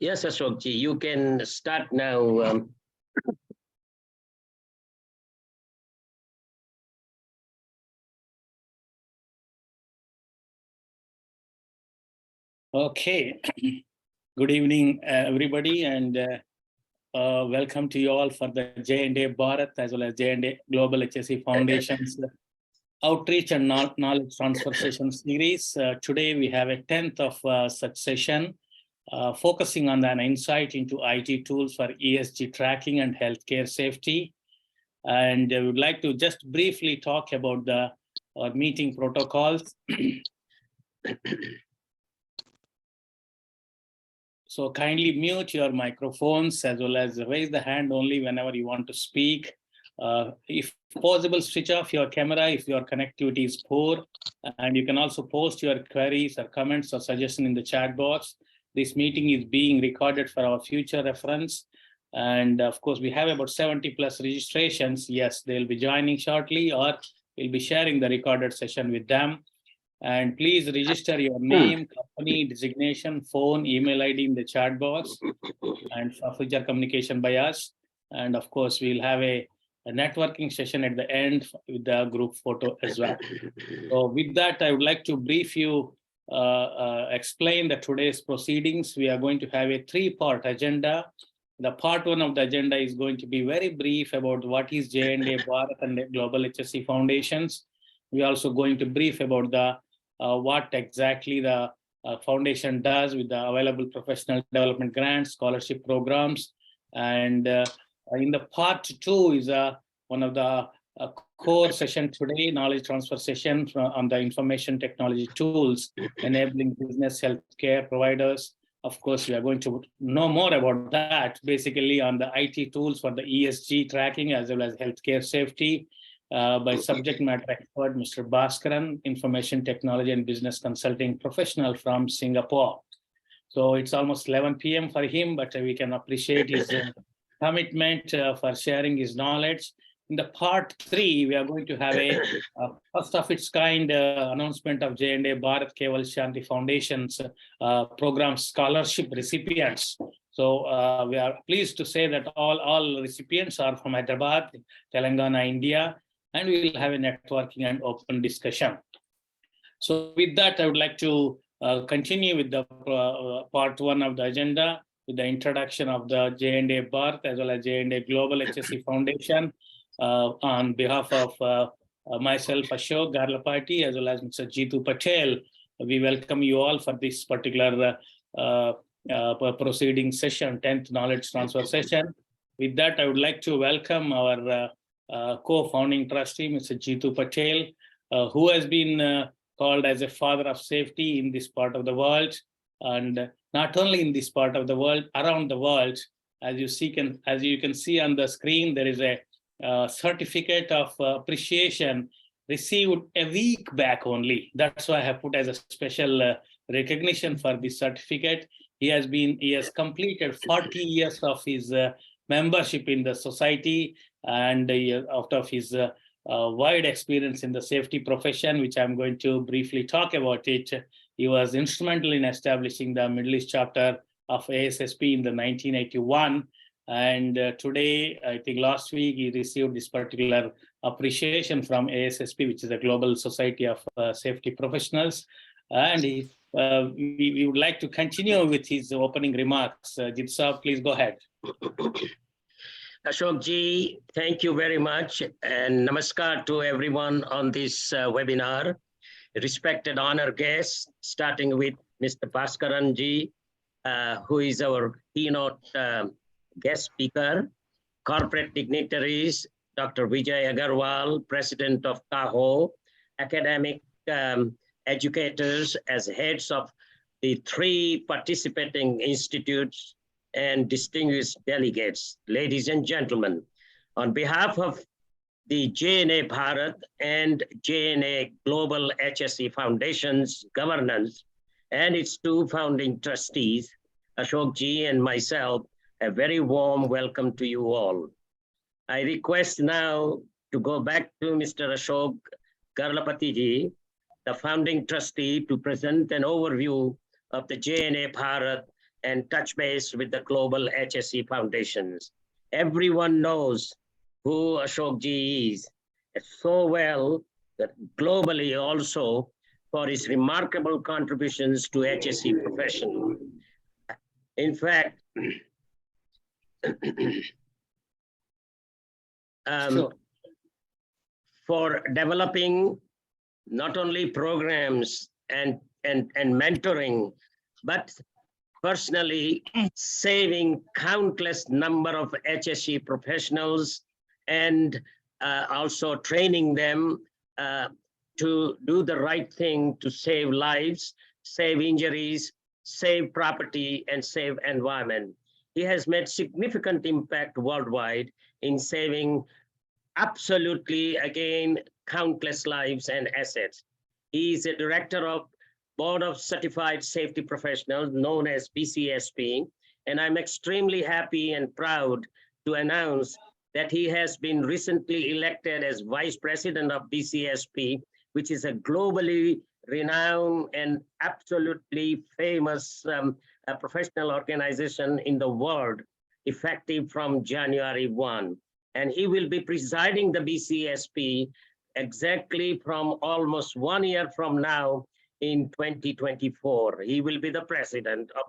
Yes, Ashokji, you can start now. Okay. Good evening, everybody, and welcome to you all for the J&A Bharat as well as J&A GlobalHSE Foundation's Outreach and Knowledge Transfer Session series. Today we have a 10th of such session, focusing on an insight into IT tools for ESG tracking and healthcare safety. And I would like to just briefly talk about the meeting protocols. So kindly mute your microphones as well as raise the hand only whenever you want to speak. If possible, switch off your camera if your connectivity is poor. And you can also post your queries or comments or suggestions in the chat box. This meeting is being recorded for our future reference. And of course, we have about 70 plus registrations. Yes, they'll be joining shortly, or we'll be sharing the recorded session with them. And please register your name, company, designation, phone, email ID in the chat box and for future communication by us. And of course, we'll have a networking session at the end with the group photo as well. So with that, I would like to brief you, explain the today's proceedings. We are going to have a 3-part agenda. The part 1 of the agenda is going to be very brief about what is J&A Bharat and GlobalHSE Foundations. We are also going to brief about the what exactly the foundation does with the available professional development grants, scholarship programs. And in the part 2 is one of the core session today, knowledge transfer session on the information technology tools enabling business healthcare providers. Of course, we are going to know more about that, basically on the IT tools for the ESG tracking as well as healthcare safety. By subject matter expert, Mr. Bhaskaran, information technology and business consulting professional from Singapore. So it's almost 11 p.m. for him, but we can appreciate his commitment for sharing his knowledge. In the part 3, we are going to have a first of its kind announcement of J&A Bharat Keval-Shanti Foundation's program scholarship recipients. So we are pleased to say that all recipients are from Hyderabad, Telangana, India. And we will have a networking and open discussion. So with that, I would like to continue with the part 1 of the agenda with the introduction of the J&A Bharat as well as J&A GlobalHSE Foundation. On behalf of myself, Ashok Garlapati, as well as Mr. Jitu Patel, we welcome you all for this particular proceeding session, 10th knowledge transfer session. With that, I would like to welcome our co-founding trustee, Mr. Jitu Patel, who has been called as a father of safety in this part of the world, and not only in this part of the world, around the world. As you can see on the screen, there is a certificate of appreciation received a week back only. That's why I have put as a special recognition for this certificate. He has completed 40 years of his membership in the society, and out of his wide experience in the safety profession, which I'm going to briefly talk about it. He was instrumental in establishing the Middle East chapter of ASSP in the 1981. And today, I think last week, he received this particular appreciation from ASSP, which is a global society of safety professionals. And we would like to continue with his opening remarks. Jitsa, please go ahead. Ashok ji, thank you very much. And namaskar to everyone on this webinar. Respected honor guests, starting with Mr. Bhaskaran ji, who is our keynote guest speaker, corporate dignitaries, Dr. Vijay Agarwal, president of CAHO, academic educators as heads of the 3 participating institutes, and distinguished delegates, ladies and gentlemen. On behalf of the J&A Bharat and J&A GlobalHSE Foundation's governance and its 2 founding trustees, Ashok ji and myself, a very warm welcome to you all. I request now to go back to Mr. Ashok Garlapati ji, the founding trustee, to present an overview of the J&A Bharat and touch base with the global HSE foundations. Everyone knows who Ashokji is so well that globally also for his remarkable contributions to HSE profession. In fact, for developing not only programs and mentoring, but personally saving countless number of HSE professionals and also training them to do the right thing to save lives, save injuries, save property, and save environment. He has made significant impact worldwide in saving absolutely, again, countless lives and assets. He is a director of Board of Certified Safety Professionals, known as BCSP, and I'm extremely happy and proud to announce that he has been recently elected as Vice President of BCSP, which is a globally renowned and absolutely famous professional organization in the world, effective from January 1. And he will be presiding the BCSP exactly from almost 1 year from now in 2024. He will be the president of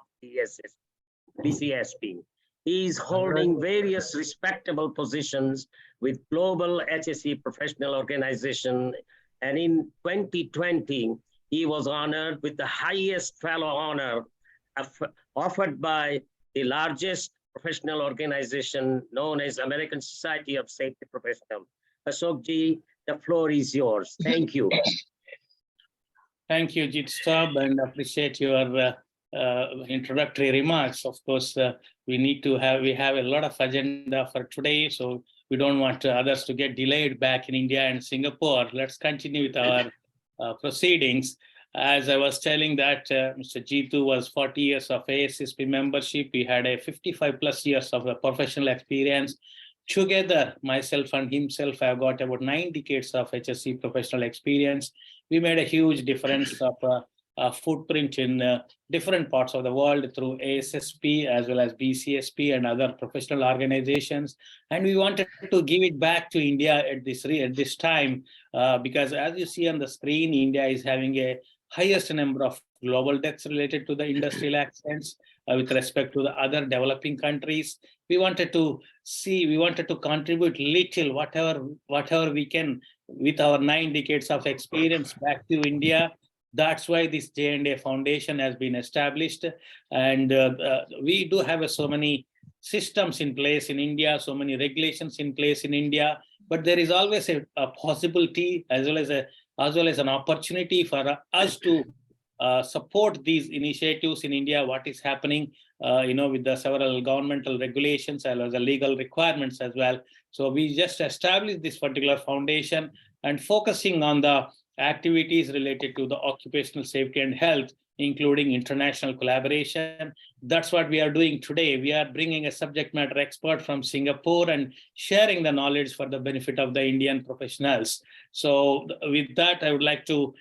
BCSP. He is holding various respectable positions with global HSE professional organization. And in 2020, he was honored with the highest fellow honor offered by the largest professional organization known as American Society of Safety Professionals. Ashokji, the floor is yours. Thank you. Thank you, Jit Stab, and appreciate your introductory remarks. Of course, we have a lot of agenda for today, so we don't want others to get delayed back in India and Singapore. Let's continue with our proceedings. As I was telling that Mr. Jitu was 40 years of ASSP membership. We had a 55 plus years of professional experience. Together, myself and himself have got about 9 decades of HSE professional experience. We made a huge difference of footprint in different parts of the world through ASSP as well as BCSP and other professional organizations. And we wanted to give it back to India at this time because as you see on the screen, India is having a highest number of global deaths related to the industrial accidents with respect to the other developing countries. We wanted to contribute little, whatever we can with our 9 decades of experience back to India. That's why this J&A Foundation has been established. And we do have so many systems in place in India, so many regulations in place in India, but there is always a possibility as well as an opportunity for us to support these initiatives in India, what is happening, with the several governmental regulations as well as the legal requirements as well. So we just established this particular foundation and focusing on the activities related to the occupational safety and health, including international collaboration. That's what we are doing today. We are bringing a subject matter expert from Singapore and sharing the knowledge for the benefit of the Indian professionals. So with that, I would like to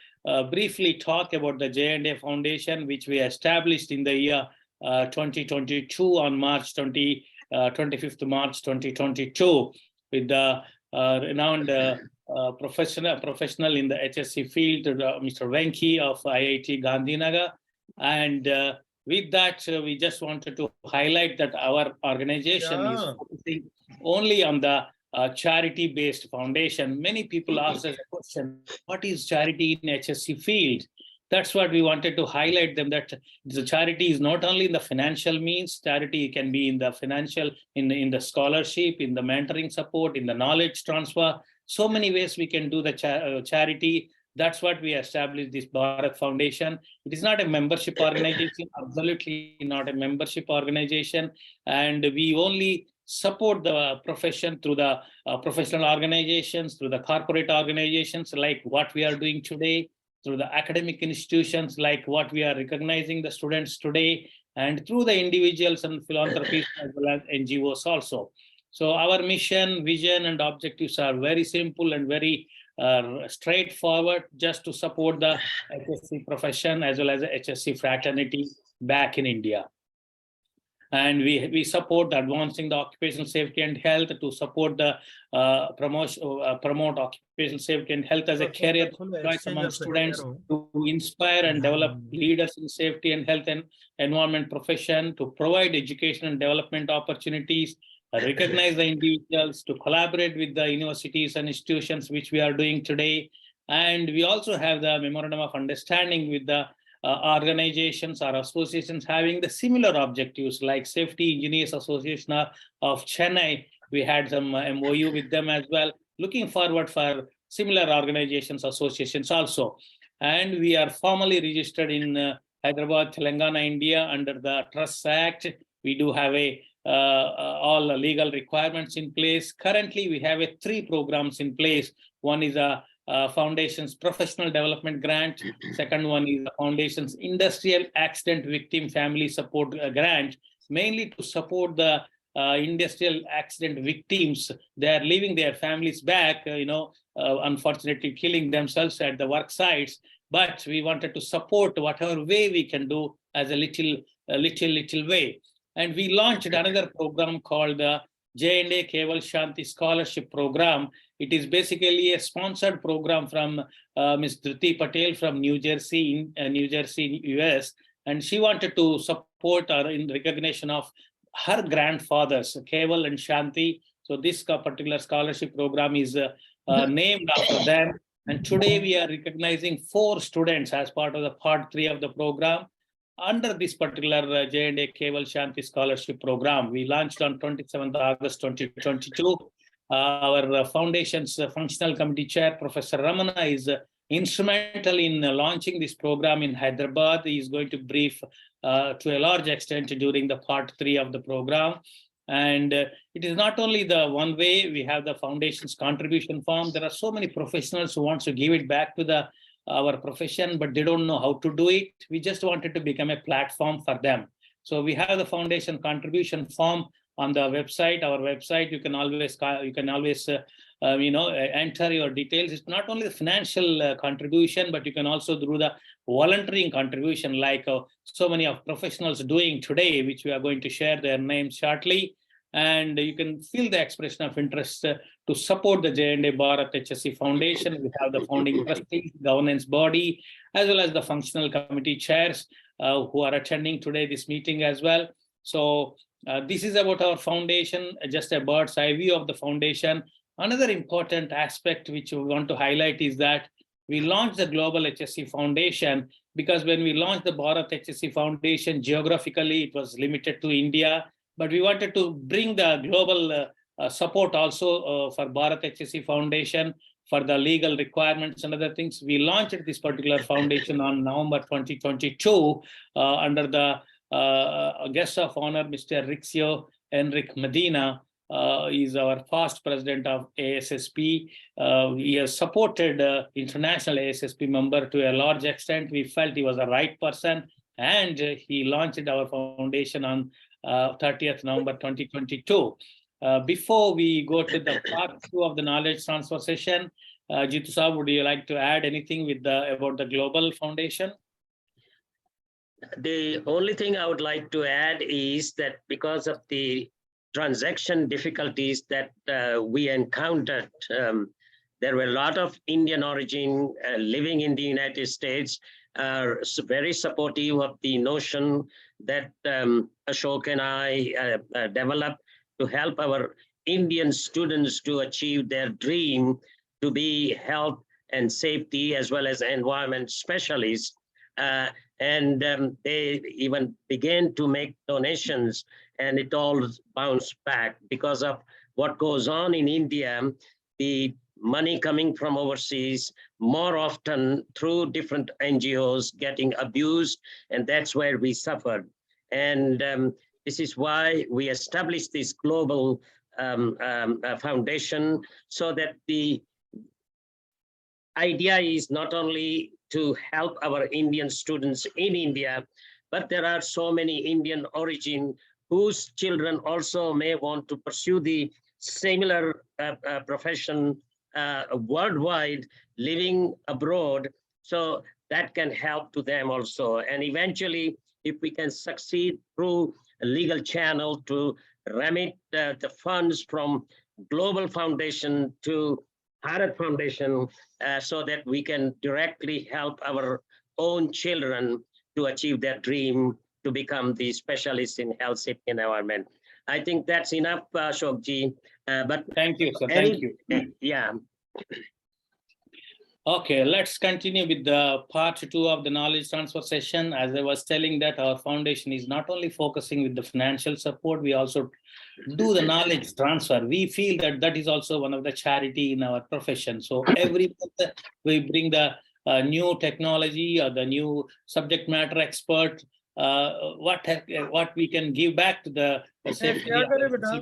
briefly talk about the J&A Foundation, which we established in the year 2022 on 25th March 2022 with the renowned professional in the HSE field, Mr. Venki of IIT Gandhinagar. And with that, we just wanted to highlight that our organization is focusing only on the charity-based foundation. Many people ask us the question, what is charity in HSE field? That's what we wanted to highlight them, that the charity is not only in the financial means, charity can be in the financial, in the scholarship, in the mentoring support, in the knowledge transfer. So many ways we can do the charity. That's what we established this Bharat Foundation. It is not a membership organization, absolutely not a membership organization. And we only support the profession through the professional organizations, through the corporate organizations like what we are doing today, through the academic institutions like what we are recognizing the students today, and through the individuals and philanthropies as well as NGOs also. So our mission, vision, and objectives are very simple and very straightforward, just to support the HSE profession as well as the HSE fraternity back in India. And we support advancing the occupational safety and health to support the promote occupational safety and health as a career choice among students, to inspire and develop leaders in safety and health and environment profession, to provide education and development opportunities, recognize the individuals, to collaborate with the universities and institutions, which we are doing today. And we also have the memorandum of understanding with the organizations or associations having the similar objectives, like Safety Engineers Association of Chennai. We had some MOU with them as well, looking forward for similar organizations, associations also. And we are formally registered in Hyderabad, Telangana, India under the Trust Act. We do have all legal requirements in place. Currently, we have 3 programs in place. One is a Foundation's Professional Development Grant. Second one is the Foundation's Industrial Accident Victim Family Support Grant, mainly to support the industrial accident victims. They are leaving their families back, unfortunately killing themselves at the work sites. But we wanted to support whatever way we can do as a little way. And we launched another program called the J&A Keval-Shanti Scholarship Program. It is basically a sponsored program from Ms. Dhruti Patel from New Jersey, US. And she wanted to support her in recognition of her grandfathers, Keval and Shanti. So this particular scholarship program is named after them. And today we are recognizing 4 students as part of the part 3 of the program under this particular J&A Keval-Shanti Scholarship Program. We launched on 27th August 2022. Our foundation's functional committee chair, Professor Ramana, is instrumental in launching this program in Hyderabad. He is going to brief to a large extent during the part 3 of the program. And it is not only the one way. We have the foundation's contribution form. There are so many professionals who want to give it back to our profession, but they don't know how to do it. We just wanted to become a platform for them. So we have the foundation contribution form on the website. Our website, you can always enter your details. It's not only the financial contribution, but you can also do the volunteering contribution, like so many of professionals doing today, which we are going to share their names shortly. And you can feel the expression of interest to support the J&A Bharat HSE Foundation. We have the founding trustees, governance body, as well as the functional committee chairs who are attending today this meeting as well. So this is about our foundation, just a bird's eye view of the foundation. Another important aspect which we want to highlight is that we launched the Global HSE Foundation because when we launched the Bharat HSE Foundation, geographically it was limited to India, but we wanted to bring the global support also for Bharat HSE Foundation for the legal requirements and other things. We launched this particular foundation on November 2022 under the guest of honor, Mr. Rixio Enrique Medina. Is our past president of ASSP. He has supported international ASSP member to a large extent. We felt he was the right person, and he launched our foundation on 30th November 2022. Before we go to the part 2 of the knowledge transfer session, Jitu Saab, would you like to add anything about the Global Foundation? The only thing I would like to add is that because of the transaction difficulties that we encountered, there were a lot of Indian origin living in the United States, very supportive of the notion that Ashok and I developed to help our Indian students to achieve their dream to be health and safety as well as environment specialists. And they even began to make donations, and it all bounced back because of what goes on in India. The money coming from overseas more often through different NGOs getting abused, and that's where we suffered. And this is why we established this global foundation, so that the idea is not only to help our Indian students in India, but there are so many Indian origin whose children also may want to pursue the similar profession worldwide, living abroad. So that can help to them also. And eventually, if we can succeed through legal channel to remit the funds from Global Foundation to Bharat Foundation so that we can directly help our own children to achieve their dream to become the specialists in health, safety, and environment. I think that's enough, Ashokji. But thank you, sir. Thank you. Yeah. Okay, let's continue with the part 2 of the knowledge transfer session. As I was telling that our foundation is not only focusing with the financial support, we also do the knowledge transfer. We feel that that is also one of the charity in our profession. So every month we bring the new technology or the new subject matter expert, what we can give back to the safety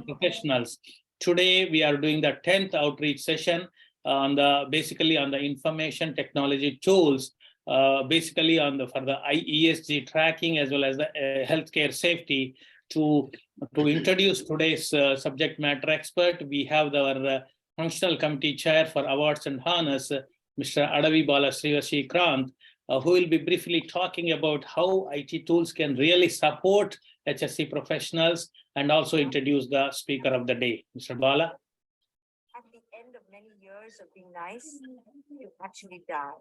professionals. Today we are doing the 10th outreach session on the basically on the information technology tools, basically on the for the ESG tracking as well as the healthcare safety. To introduce today's subject matter expert, we have our functional committee chair for awards and honors, Mr. Adavi Bala Srivashi Krant, who will be briefly talking about how IT tools can really support HSE professionals and also introduce the speaker of the day. Mr. Bala. At the end of many years of being nice, you actually die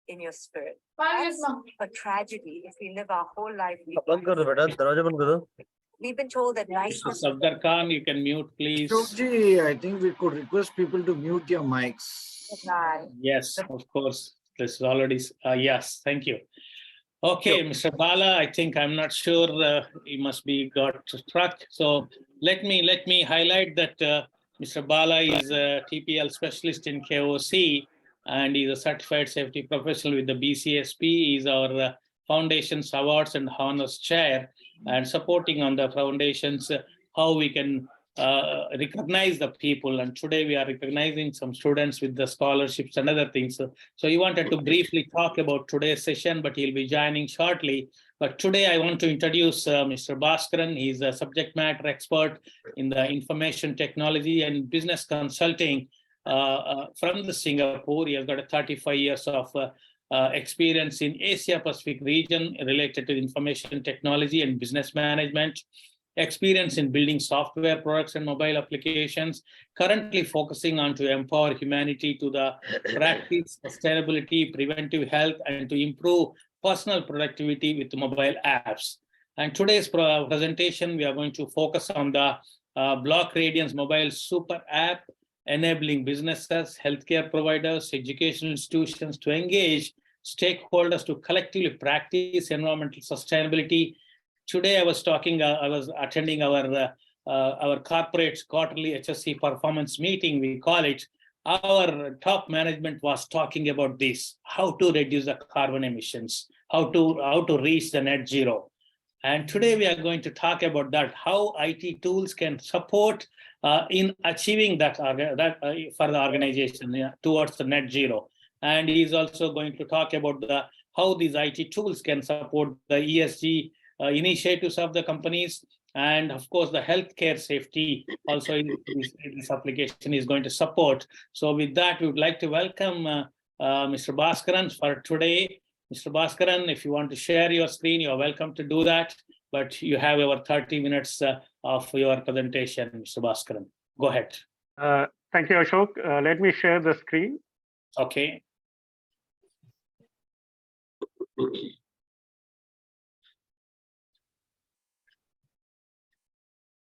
in your spirit. That's a tragedy if we live our whole life. We've been told that niceness. Sabdar Khan, you can mute, please. I think we could request people to mute your mics. Yes, of course. This is already, yes, thank you. Okay, Mr. Bala, I think I'm not sure he must be got struck. So let me highlight that Mr. Bala is a TPL specialist in KOC and he's a certified safety professional with the BCSP. He's our foundation's awards and honors chair and supporting on the foundations how we can recognize the people. And today we are recognizing some students with the scholarships and other things. So he wanted to briefly talk about today's session, but he'll be joining shortly. But today I want to introduce Mr. Bhaskaran. He's a subject matter expert in the information technology and business consulting from the Singapore. He has got 35 years of experience in Asia Pacific region related to information technology and business management. Experience in building software products and mobile applications, currently focusing on to empower humanity to the practice, sustainability, preventive health, and to improve personal productivity with mobile apps. And today's presentation, we are going to focus on the BlockRadiance Mobile Super App, enabling businesses, healthcare providers, educational institutions to engage stakeholders to collectively practice environmental sustainability. Today, I was attending our corporate quarterly HSE performance meeting, we call it. Our top management was talking about this, how to reduce the carbon emissions, how to reach the net zero. And today we are going to talk about that, how IT tools can support in achieving that for the organization towards the net zero. And he's also going to talk about how these IT tools can support the ESG initiatives of the companies, and of course the healthcare safety also in this application is going to support. So with that, we would like to welcome Mr. Bhaskaran for today. Mr. Bhaskaran, if you want to share your screen, you're welcome to do that, but you have over 30 minutes of your presentation, Mr. Bhaskaran. Go ahead. Thank you, Ashok. Let me share the screen. Okay.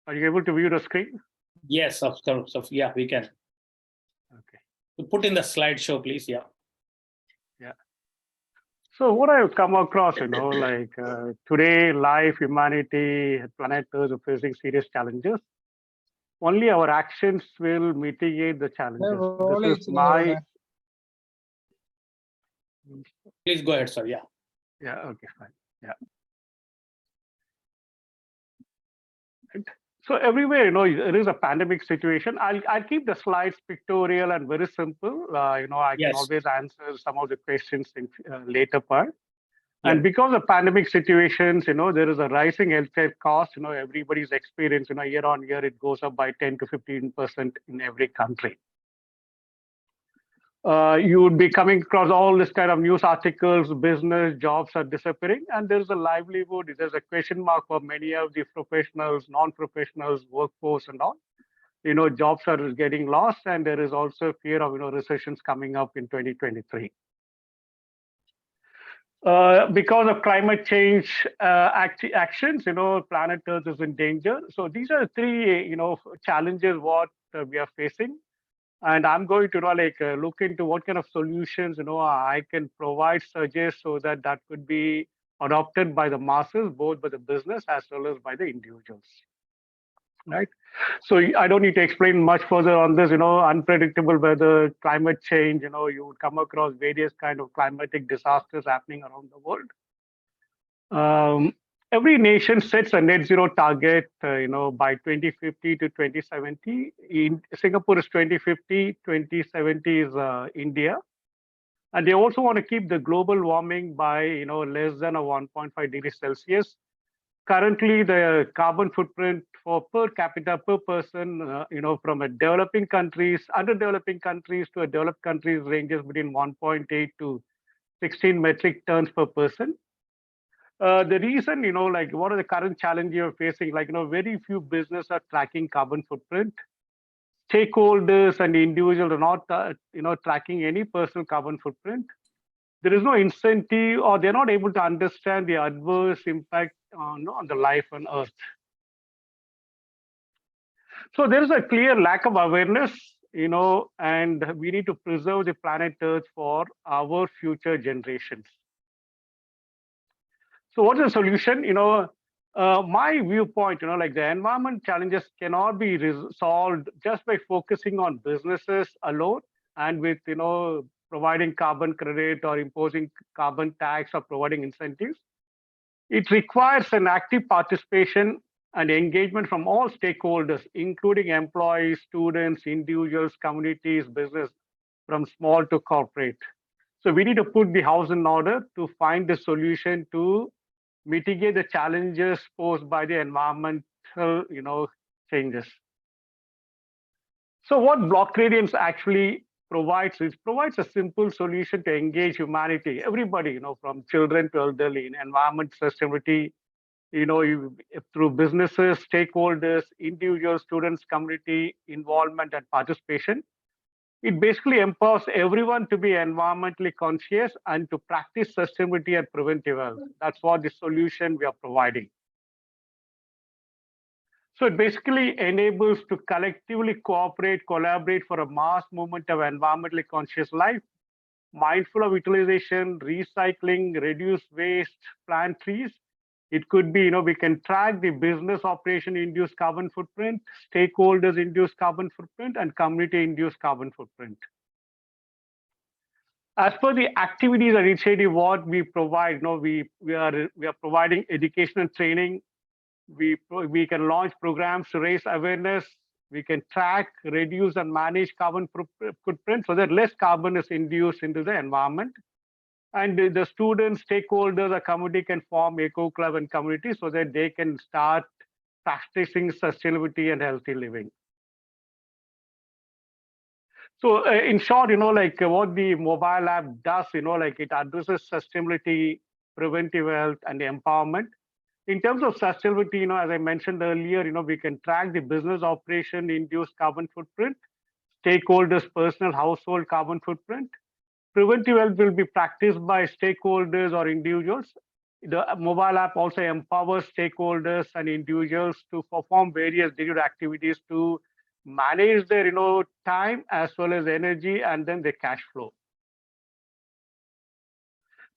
Are you able to view the screen? Yes, of course. Yeah, we can. Okay. Put in the slideshow, please. Yeah. Yeah. So what I've come across, like today, life, humanity, planet Earth are facing serious challenges. Only our actions will mitigate the challenges. This is my. Please go ahead, sir. Yeah. Yeah. Okay. Fine. Yeah. Right. So everywhere, there is a pandemic situation. I'll keep the slides pictorial and very simple. I can always answer some of the questions in later part. Yeah. And because of pandemic situations, there is a rising healthcare cost. Everybody's experience, year on year, it goes up by 10 to 15% in every country. You would be coming across all this kind of news articles, business, jobs are disappearing, and there's a livelihood, there's a question mark for many of the professionals, non-professionals, workforce and all. Jobs are getting lost, and there is also fear of, recessions coming up in 2023. Because of climate change actions, planet Earth is in danger. So these are three, challenges what we are facing. And I'm going to look into what kind of solutions, I can provide, suggest, so that could be adopted by the masses, both by the business as well as by the individuals. Right. So I don't need to explain much further on this, unpredictable weather, climate change, you would come across various kind of climatic disasters happening around the world. Every nation sets a net zero target, by 2050 to 2070. In Singapore is 2050, 2070 is India. And they also want to keep the global warming by, less than a 1.5 degrees Celsius. Currently, the carbon footprint for per capita per person, from a underdeveloping countries to a developed countries ranges between 1.8 to 16 metric tons per person. The reason, what are the current challenges you're facing? Very few businesses are tracking carbon footprint. Stakeholders and individuals are not, tracking any personal carbon footprint. There is no incentive, or they're not able to understand the adverse impact on the life on Earth. So there is a clear lack of awareness, and we need to preserve the planet Earth for our future generations. So what is the solution? My viewpoint, the environment challenges cannot be solved just by focusing on businesses alone and with, providing carbon credit or imposing carbon tax or providing incentives. It requires an active participation and engagement from all stakeholders, including employees, students, individuals, communities, business, from small to corporate. So we need to put the house in order to find the solution to mitigate the challenges posed by the environmental, changes. So what BlockRadiance actually provides a simple solution to engage humanity, everybody, from children to elderly, in environment sustainability, through businesses, stakeholders, individuals, students, community involvement and participation. It basically empowers everyone to be environmentally conscious and to practice sustainability and preventive health. That's what the solution we are providing. So it basically enables to collectively collaborate for a mass movement of environmentally conscious life, mindful of utilization, recycling, reduce waste, plant trees. It could be, we can track the business operation induced carbon footprint, stakeholders induced carbon footprint, and community induced carbon footprint. As per the activities and initiative, what we provide, we are providing education and training. We can launch programs to raise awareness. We can track, reduce, and manage carbon footprint so that less carbon is induced into the environment. And the students, stakeholders, or community can form eco club and community so that they can start practicing sustainability and healthy living. So in short, what the mobile app does, it addresses sustainability, preventive health, and empowerment. In terms of sustainability, as I mentioned earlier, we can track the business operation induced carbon footprint, stakeholders' personal household carbon footprint. Preventive health will be practiced by stakeholders or individuals. The mobile app also empowers stakeholders and individuals to perform various digital activities to manage their, time as well as energy and then the cash flow.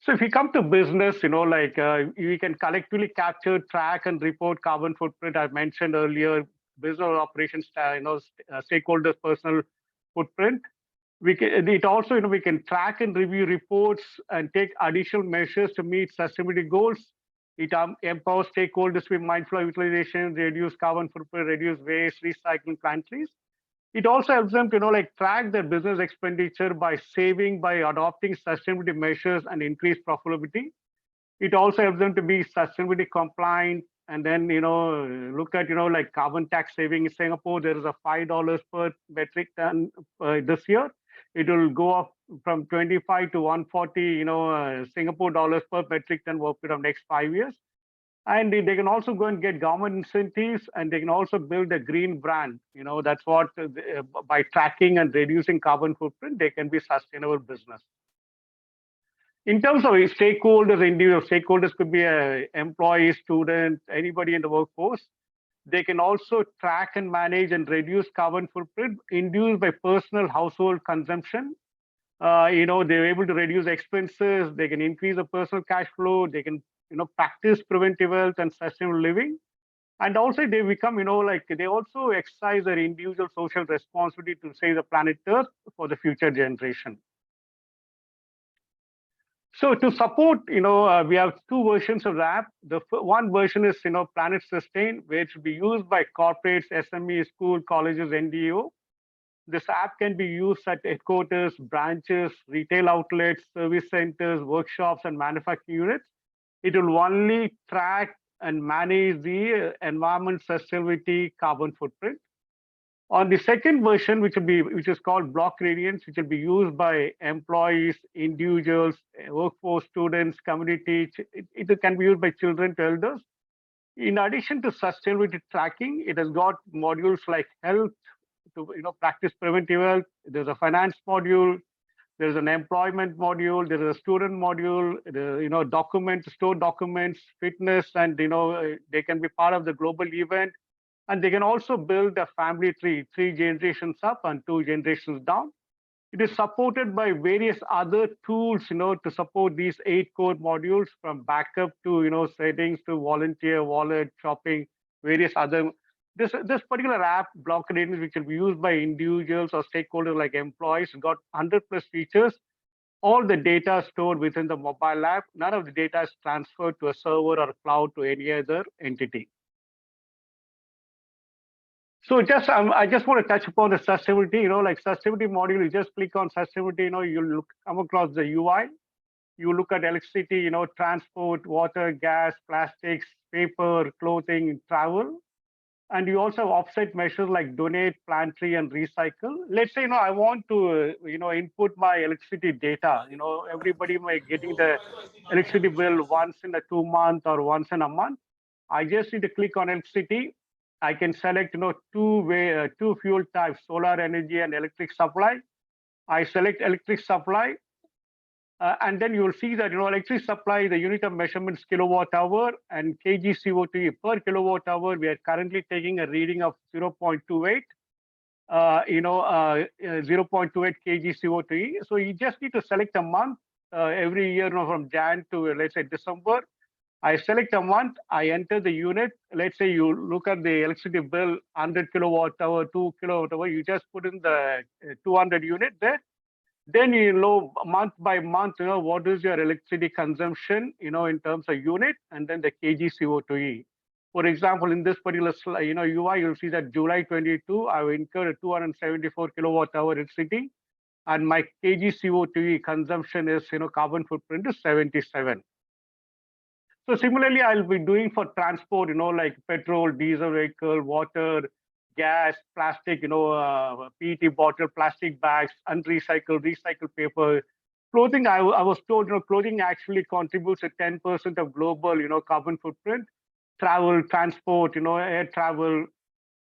So if we come to business, we can collectively capture, track, and report carbon footprint. I mentioned earlier, business operations, stakeholders' personal footprint. We can track and review reports and take additional measures to meet sustainability goals. It empowers stakeholders to be mindful of utilization, reduce carbon footprint, reduce waste, recycling, plant trees. It also helps them to track their business expenditure by adopting sustainability measures and increase profitability. It also helps them to be sustainability compliant and then look at carbon tax saving. In Singapore, there is a $5 per metric ton this year. it will go up from 25 to 140, Singapore dollars per metric ton over a period of next 5 years. And they can also go and get government incentives, and they can also build a green brand. That's what, by tracking and reducing carbon footprint, they can be sustainable business. In terms of stakeholders, individual stakeholders could be employees, students, anybody in the workforce. They can also track and manage and reduce carbon footprint induced by personal household consumption. They're able to reduce expenses. They can increase the personal cash flow. They can, practice preventive health and sustainable living. And also they become, they also exercise their individual social responsibility to save the planet Earth for the future generation. So to support, we have two versions of the app. The one version is, Planet Sustain, which will be used by corporates, SMEs, school, colleges, NGO. This app can be used at headquarters, branches, retail outlets, service centers, workshops, and manufacturing units. It will only track and manage the environment sustainability carbon footprint. On the second version, which is called BlockRadiance, which will be used by employees, individuals, workforce, students, community. It can be used by children to elders. In addition to sustainability tracking, it has got modules like health, to practice preventive health. There's a finance module. There's an employment module. There is a student module. Documents, store documents, fitness, and they can be part of the global event. And they can also build a family tree, 3 generations up and 2 generations down. It is supported by various other tools, to support these 8 core modules, from backup to settings to volunteer, wallet, shopping, various other. This particular app, BlockRadiance, which will be used by individuals or stakeholders like employees, got 100+ features. All the data stored within the mobile app. None of the data is transferred to a server or a cloud to any other entity. So I just want to touch upon the sustainability. Like sustainability module, you just click on sustainability. You come across the UI. You look at electricity, transport, water, gas, plastics, paper, clothing, travel. And you also have offset measures like donate, plant tree, and recycle. Let's say, I want to, input my electricity data. Everybody might getting the electricity bill once in a 2 month or once in a month. I just need to click on electricity. I can select, two fuel types, solar energy and electric supply. I select electric supply. And then you will see that, electric supply, the unit of measurement is kilowatt hour, and kg CO2 per kilowatt hour. We are currently taking a reading of 0.28, 0.28 kg CO2. So you just need to select a month every year, from Jan to, let's say, December. I select a month, I enter the unit. Let's say you look at the electricity bill, 100 kilowatt hour, 2 kilowatt hour, you just put in the 200 unit there. Then month by month, what is your electricity consumption, in terms of unit, and then the kg CO2. For example, in this particular UI, you'll see that July 22, I've incurred 274 kilowatt hour electricity, and my kg CO2 consumption is, carbon footprint is 77. So similarly, I'll be doing for transport, like petrol, diesel vehicle, water, gas, plastic, PET bottle, plastic bags, unrecycled, recycled paper. Clothing, I was told, clothing actually contributes to 10% of global, carbon footprint. Travel, transport, air travel,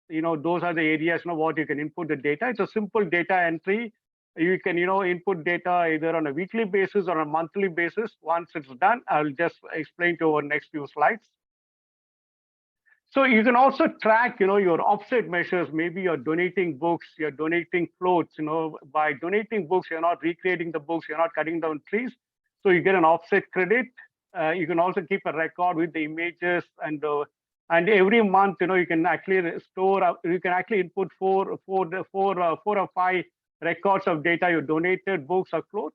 those are the areas, what you can input the data. It's a simple data entry. You can, input data either on a weekly basis or a monthly basis. Once it's done, I'll just explain to our next few slides. So you can also track, your offset measures. Maybe you're donating books, you're donating clothes. By donating books, you're not recreating the books, you're not cutting down trees. So you get an offset credit. You can also keep a record with the images, and every month, you can actually store. You can actually input four or five records of data, you donated books or clothes.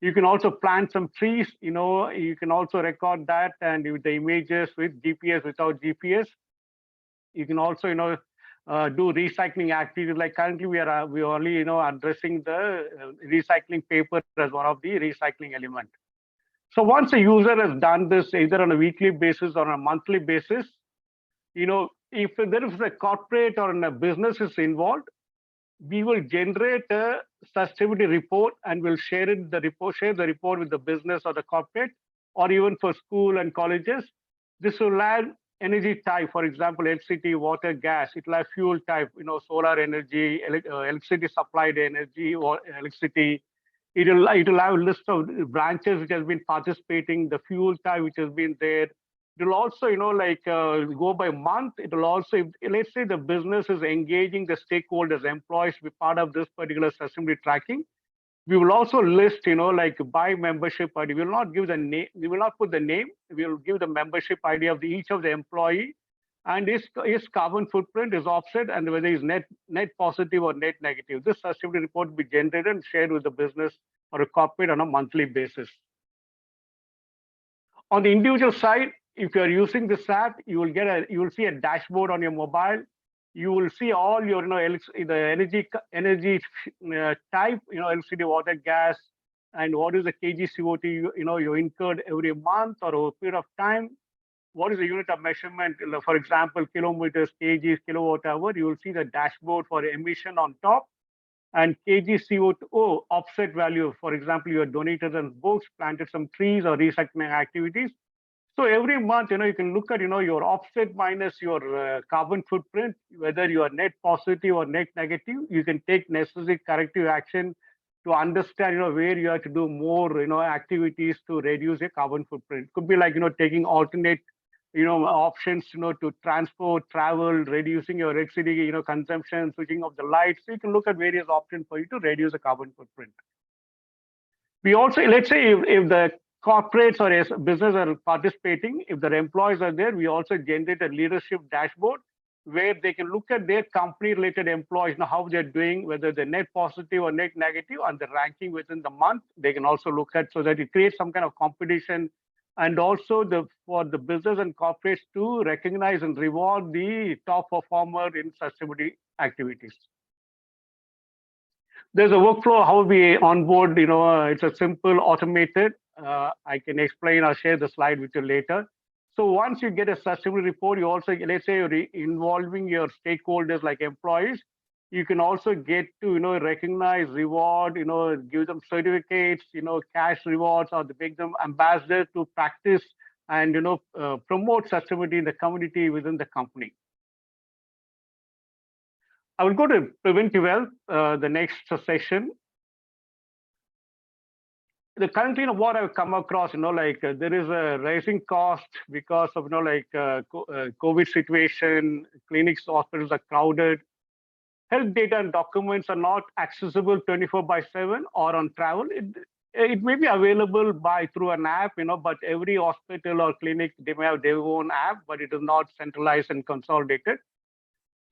You can also plant some trees, you can also record that, and with the images with GPS, without GPS. You can also, do recycling activities. Like currently we are only, addressing the recycling paper as one of the recycling element. So once a user has done this either on a weekly basis or on a monthly basis, if there is a corporate or a business is involved, we will generate a sustainability report and we'll share the report with the business or the corporate, or even for school and colleges. This will add energy type, for example, electricity, water, gas. It will have fuel type, solar energy, electricity supplied energy, or electricity. It will have a list of branches which has been participating, the fuel type which has been there. It will also, go by month. It will also, let's say the business is engaging the stakeholders, employees to be part of this particular sustainability tracking. We will also list, by membership ID. We will not give the name. We will not put the name. We will give the membership ID of each of the employee, and his carbon footprint is offset, and whether he's net positive or net negative. This sustainability report will be generated and shared with the business or a corporate on a monthly basis. On the individual side, if you are using this app, you will see a dashboard on your mobile. You will see all your, the energy type, electricity, water, gas, and what is the kg CO2 you incurred every month or over a period of time. What is the unit of measurement? For example, kilometers, kgs, kilowatt hour. You will see the dashboard for emission on top, and kg CO2 offset value. For example, you have donated some books, planted some trees, or recycling activities. So every month, you can look at, your offset minus your carbon footprint, whether you are net positive or net negative. You can take necessary corrective action to understand, where you have to do more, activities to reduce your carbon footprint. Could be like, taking alternate, options, to transport, travel, reducing your electricity, consumption, switching off the lights. So you can look at various options for you to reduce the carbon footprint. We also, let's say if the corporates or business are participating, if their employees are there, we also generate a leadership dashboard where they can look at their company-related employees, how they're doing, whether they're net positive or net negative, and the ranking within the month. They can also look at, so that it creates some kind of competition, and also for the business and corporates to recognize and reward the top performer in sustainability activities. There's a workflow how we onboard. It's a simple automated. I can explain or share the slide with you later. So once you get a sustainability report, you also, let's say you're involving your stakeholders like employees, you can also get to, recognize, reward, give them certificates, cash rewards, or make them ambassadors to practice and, promote sustainability in the community within the company. I will go to Preventive Health, the next session. The currently, what I've come across, there is a rising cost because of, COVID situation. Clinics, hospitals are crowded. Health data and documents are not accessible 24/7 or on travel. It may be available through an app, but every hospital or clinic, they may have their own app, but it is not centralized and consolidated.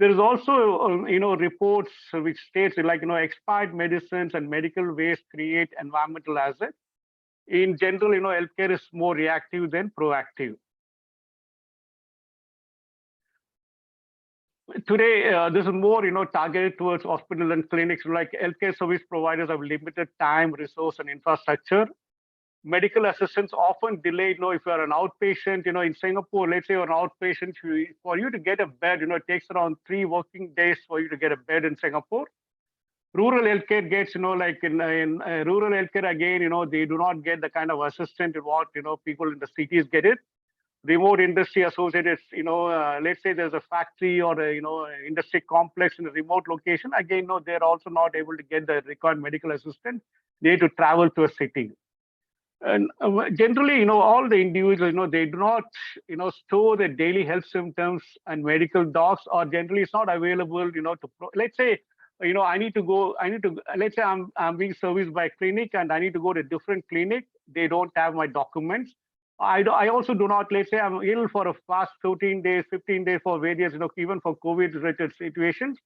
There is also, reports which states like, expired medicines and medical waste create environmental hazard. In general, healthcare is more reactive than proactive. Today, this is more, targeted towards hospitals and clinics. Like healthcare service providers have limited time, resource, and infrastructure. Medical assistance often delayed. If you are an outpatient, in Singapore, let's say you're an outpatient, for you to get a bed, it takes around 3 working days for you to get a bed in Singapore. Rural healthcare gets, like in rural healthcare, again, they do not get the kind of assistance what, people in the cities get it. Remote industry associated, let's say there's a factory or a, industry complex in a remote location. Again, they're also not able to get the required medical assistance. They need to travel to a city. And generally, all the individuals, they do not, store their daily health symptoms and medical docs, or generally it's not available, let's say, let's say I'm being serviced by a clinic and I need to go to a different clinic. They don't have my documents. I also do not, let's say I'm ill for a past 14 days, 15 days for various, even for COVID-related situations.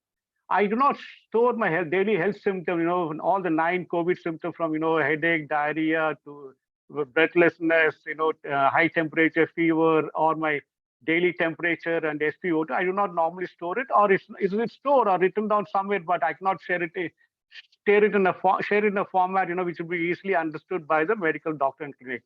I do not store my daily health symptoms, all the 9 COVID symptoms from, headache, diarrhea to breathlessness, high temperature, fever, or my daily temperature and SpO2. I do not normally store it, or is it stored or written down somewhere, but I cannot share it in a format, which will be easily understood by the medical doctor and clinic.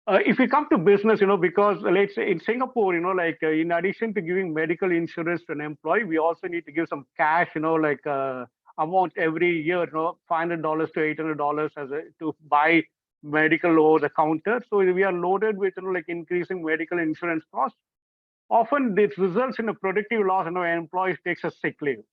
If we come to business, because let's say in Singapore, in addition to giving medical insurance to an employee, we also need to give some cash, amount every year, $500 to $800 to buy medical over the counter. So we are loaded with, increasing medical insurance costs. Often this results in a productive loss, an employee takes a sick leave.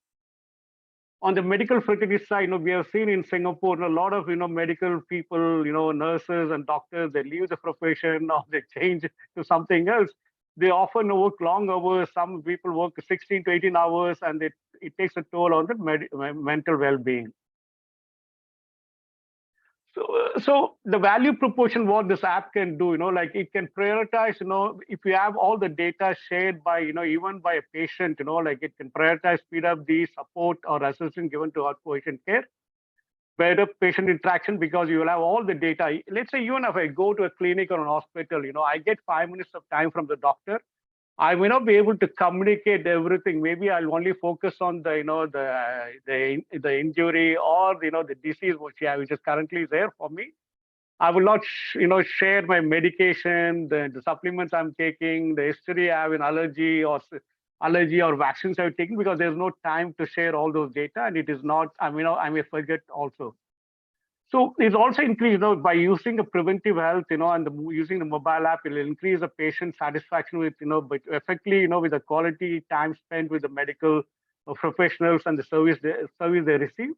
On the medical fraternity side, we have seen in Singapore a lot of medical people, nurses and doctors, they leave the profession or they change to something else. They often work long hours. Some people work 16 to 18 hours, and it takes a toll on the mental well-being. So the value proportion, what this app can do, it can prioritize, if you have all the data shared by, even by a patient, it can prioritize, speed up the support or assistance given to outpatient care, better patient interaction because you will have all the data. Let's say even if I go to a clinic or an hospital, I get 5 minutes of time from the doctor. I may not be able to communicate everything. Maybe I'll only focus on the, the injury or, the disease which is currently there for me. I will not, share my medication, the supplements I'm taking, the history I have an allergy or vaccines I've taken, because there's no time to share all those data, and it is not, I may forget also. So it's also increased, by using a preventive health, and using the mobile app, it will increase the patient satisfaction with, but effectively, with the quality time spent with the medical professionals and the service they receive.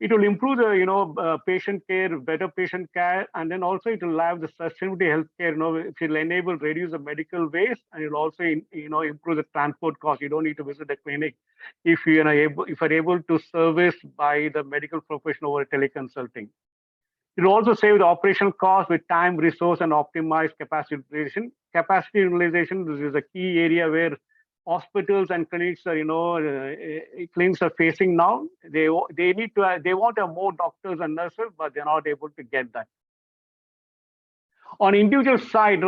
It will improve the, patient care, better patient care, and then also it will have the sustainability healthcare, it will enable reduce the medical waste, and it will also, improve the transport cost. You don't need to visit the clinic if you are able to service by the medical professional over teleconsulting. It will also save the operational cost with time, resource, and optimize capacity utilization. Capacity utilization, this is a key area where hospitals and clinics are, clinics are facing now. They want to have more doctors and nurses, but they're not able to get that. On individual side,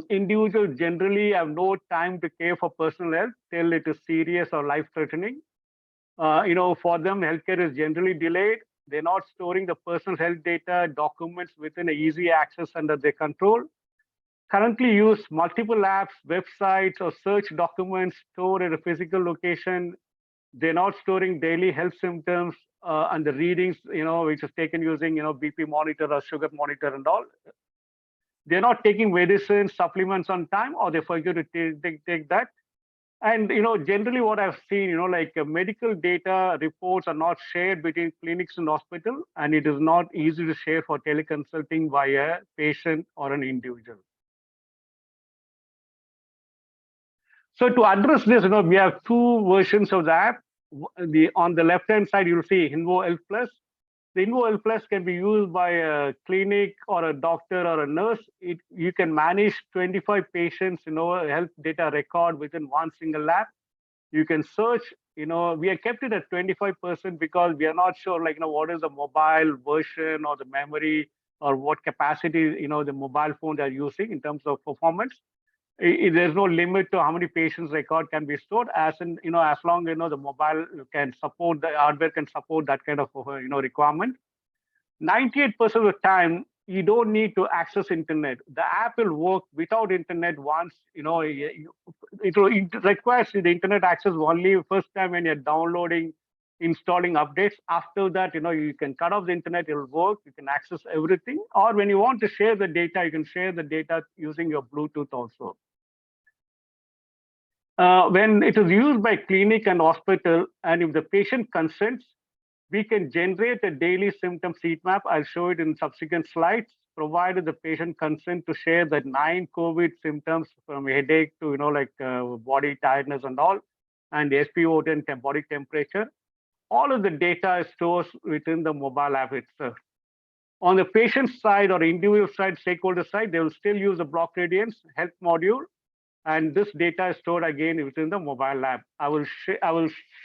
individuals generally have no time to care for personal health till it is serious or life-threatening. For them, healthcare is generally delayed. They're not storing the personal health data, documents within easy access under their control. Currently use multiple apps, websites, or search documents stored at a physical location. They're not storing daily health symptoms and the readings, which is taken using, BP monitor or sugar monitor and all. They're not taking medicines, supplements on time, or they forget to take that. And generally what I've seen, medical data reports are not shared between clinics and hospital, and it is not easy to share for teleconsulting by a patient or an individual. So to address this, we have two versions of the app. On the left-hand side, you'll see Invo Health Plus. The Invo Health Plus can be used by a clinic or a doctor or a nurse. You can manage 25 patients, health data record within one single app. You can search, we have kept it at 25% because we are not sure, what is the mobile version or the memory or what capacity, the mobile phone they're using in terms of performance. There's no limit to how many patients record can be stored, as long the mobile can support, the hardware can support that kind of requirement. 98% of the time you don't need to access internet. The app will work without internet once, it requires the internet access only first time when you're downloading, installing updates. After that, you can cut off the internet, it will work, you can access everything. Or when you want to share the data, you can share the data using your Bluetooth also. When it is used by clinic and hospital, and if the patient consents, we can generate a daily symptom heat map. I'll show it in subsequent slides, provided the patient consent to share the 9 COVID symptoms from headache to body tiredness and all, and SpO2 body temperature. All of the data is stored within the mobile app itself. On the patient side or individual side, stakeholder side, they will still use the BlockRadiance Health module, and this data is stored again within the mobile app. I will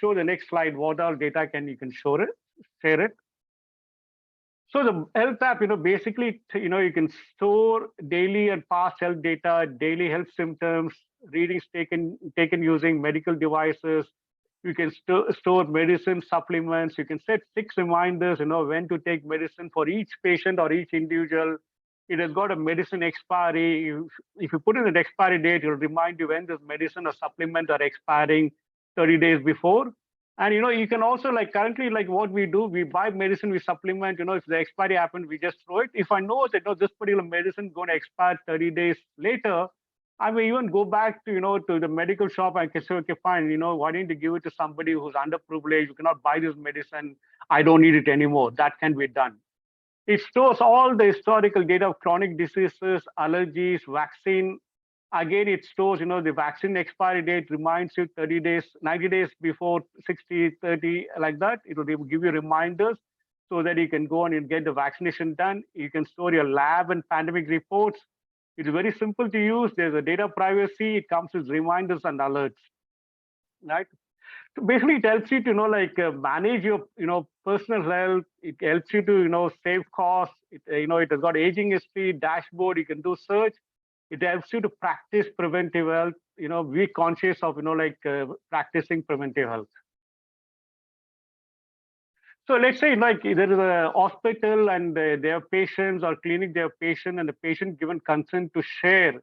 show the next slide what all data you can share it. So the health app, basically, you can store daily and past health data, daily health symptoms, readings taken using medical devices. You can store medicine supplements. You can set 6 reminders, when to take medicine for each patient or each individual. It has got a medicine expiry. If you put in an expiry date, it will remind you when this medicine or supplement are expiring 30 days before. And you can also, like currently, like what we do, we buy medicine, we supplement. If the expiry happens, we just throw it. If I know that this particular medicine is going to expire 30 days later, I may even go back to to the medical shop and say, okay, fine. Why don't you give it to somebody who's underprivileged, who cannot buy this medicine? I don't need it anymore. That can be done. It stores all the historical data of chronic diseases, allergies, vaccine. Again, it stores, the vaccine expiry date reminds you 30 days, 90 days before 60, 30, like that. It will give you reminders so that you can go and get the vaccination done. You can store your lab and pandemic reports. It's very simple to use. There's a data privacy. It comes with reminders and alerts, right? So basically, it helps you to manage your personal health. It helps you to save costs. It has got aging history, dashboard. You can do search. It helps you to practice preventive health. Be conscious of practicing preventive health. So let's say there is a hospital and they have patients, or clinic they have patient, and the patient given consent to share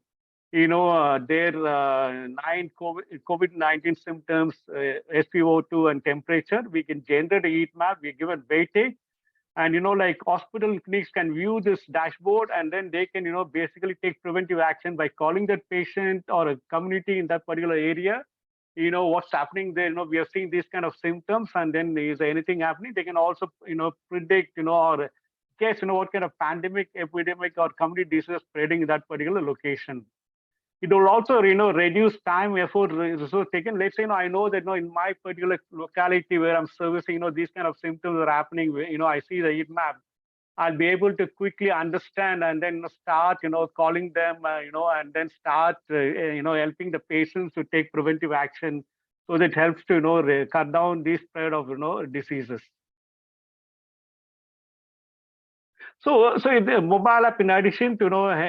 their 9 COVID-19 symptoms, SpO2 and temperature. We can generate a heat map. We give a weightage, and hospital clinics can view this dashboard, and then they can basically take preventive action by calling that patient or a community in that particular area. What's happening there. We are seeing these kind of symptoms, and then is there anything happening? They can also predict or guess what kind of pandemic, epidemic, or community disease spreading in that particular location. It will also reduce time, effort, resource taken. Let's say I know that in my particular locality where I'm servicing these kind of symptoms are happening. I see the heat map. I'll be able to quickly understand and then start calling them and then start helping the patients to take preventive action, so that helps to cut down the spread of diseases. So the mobile app, in addition to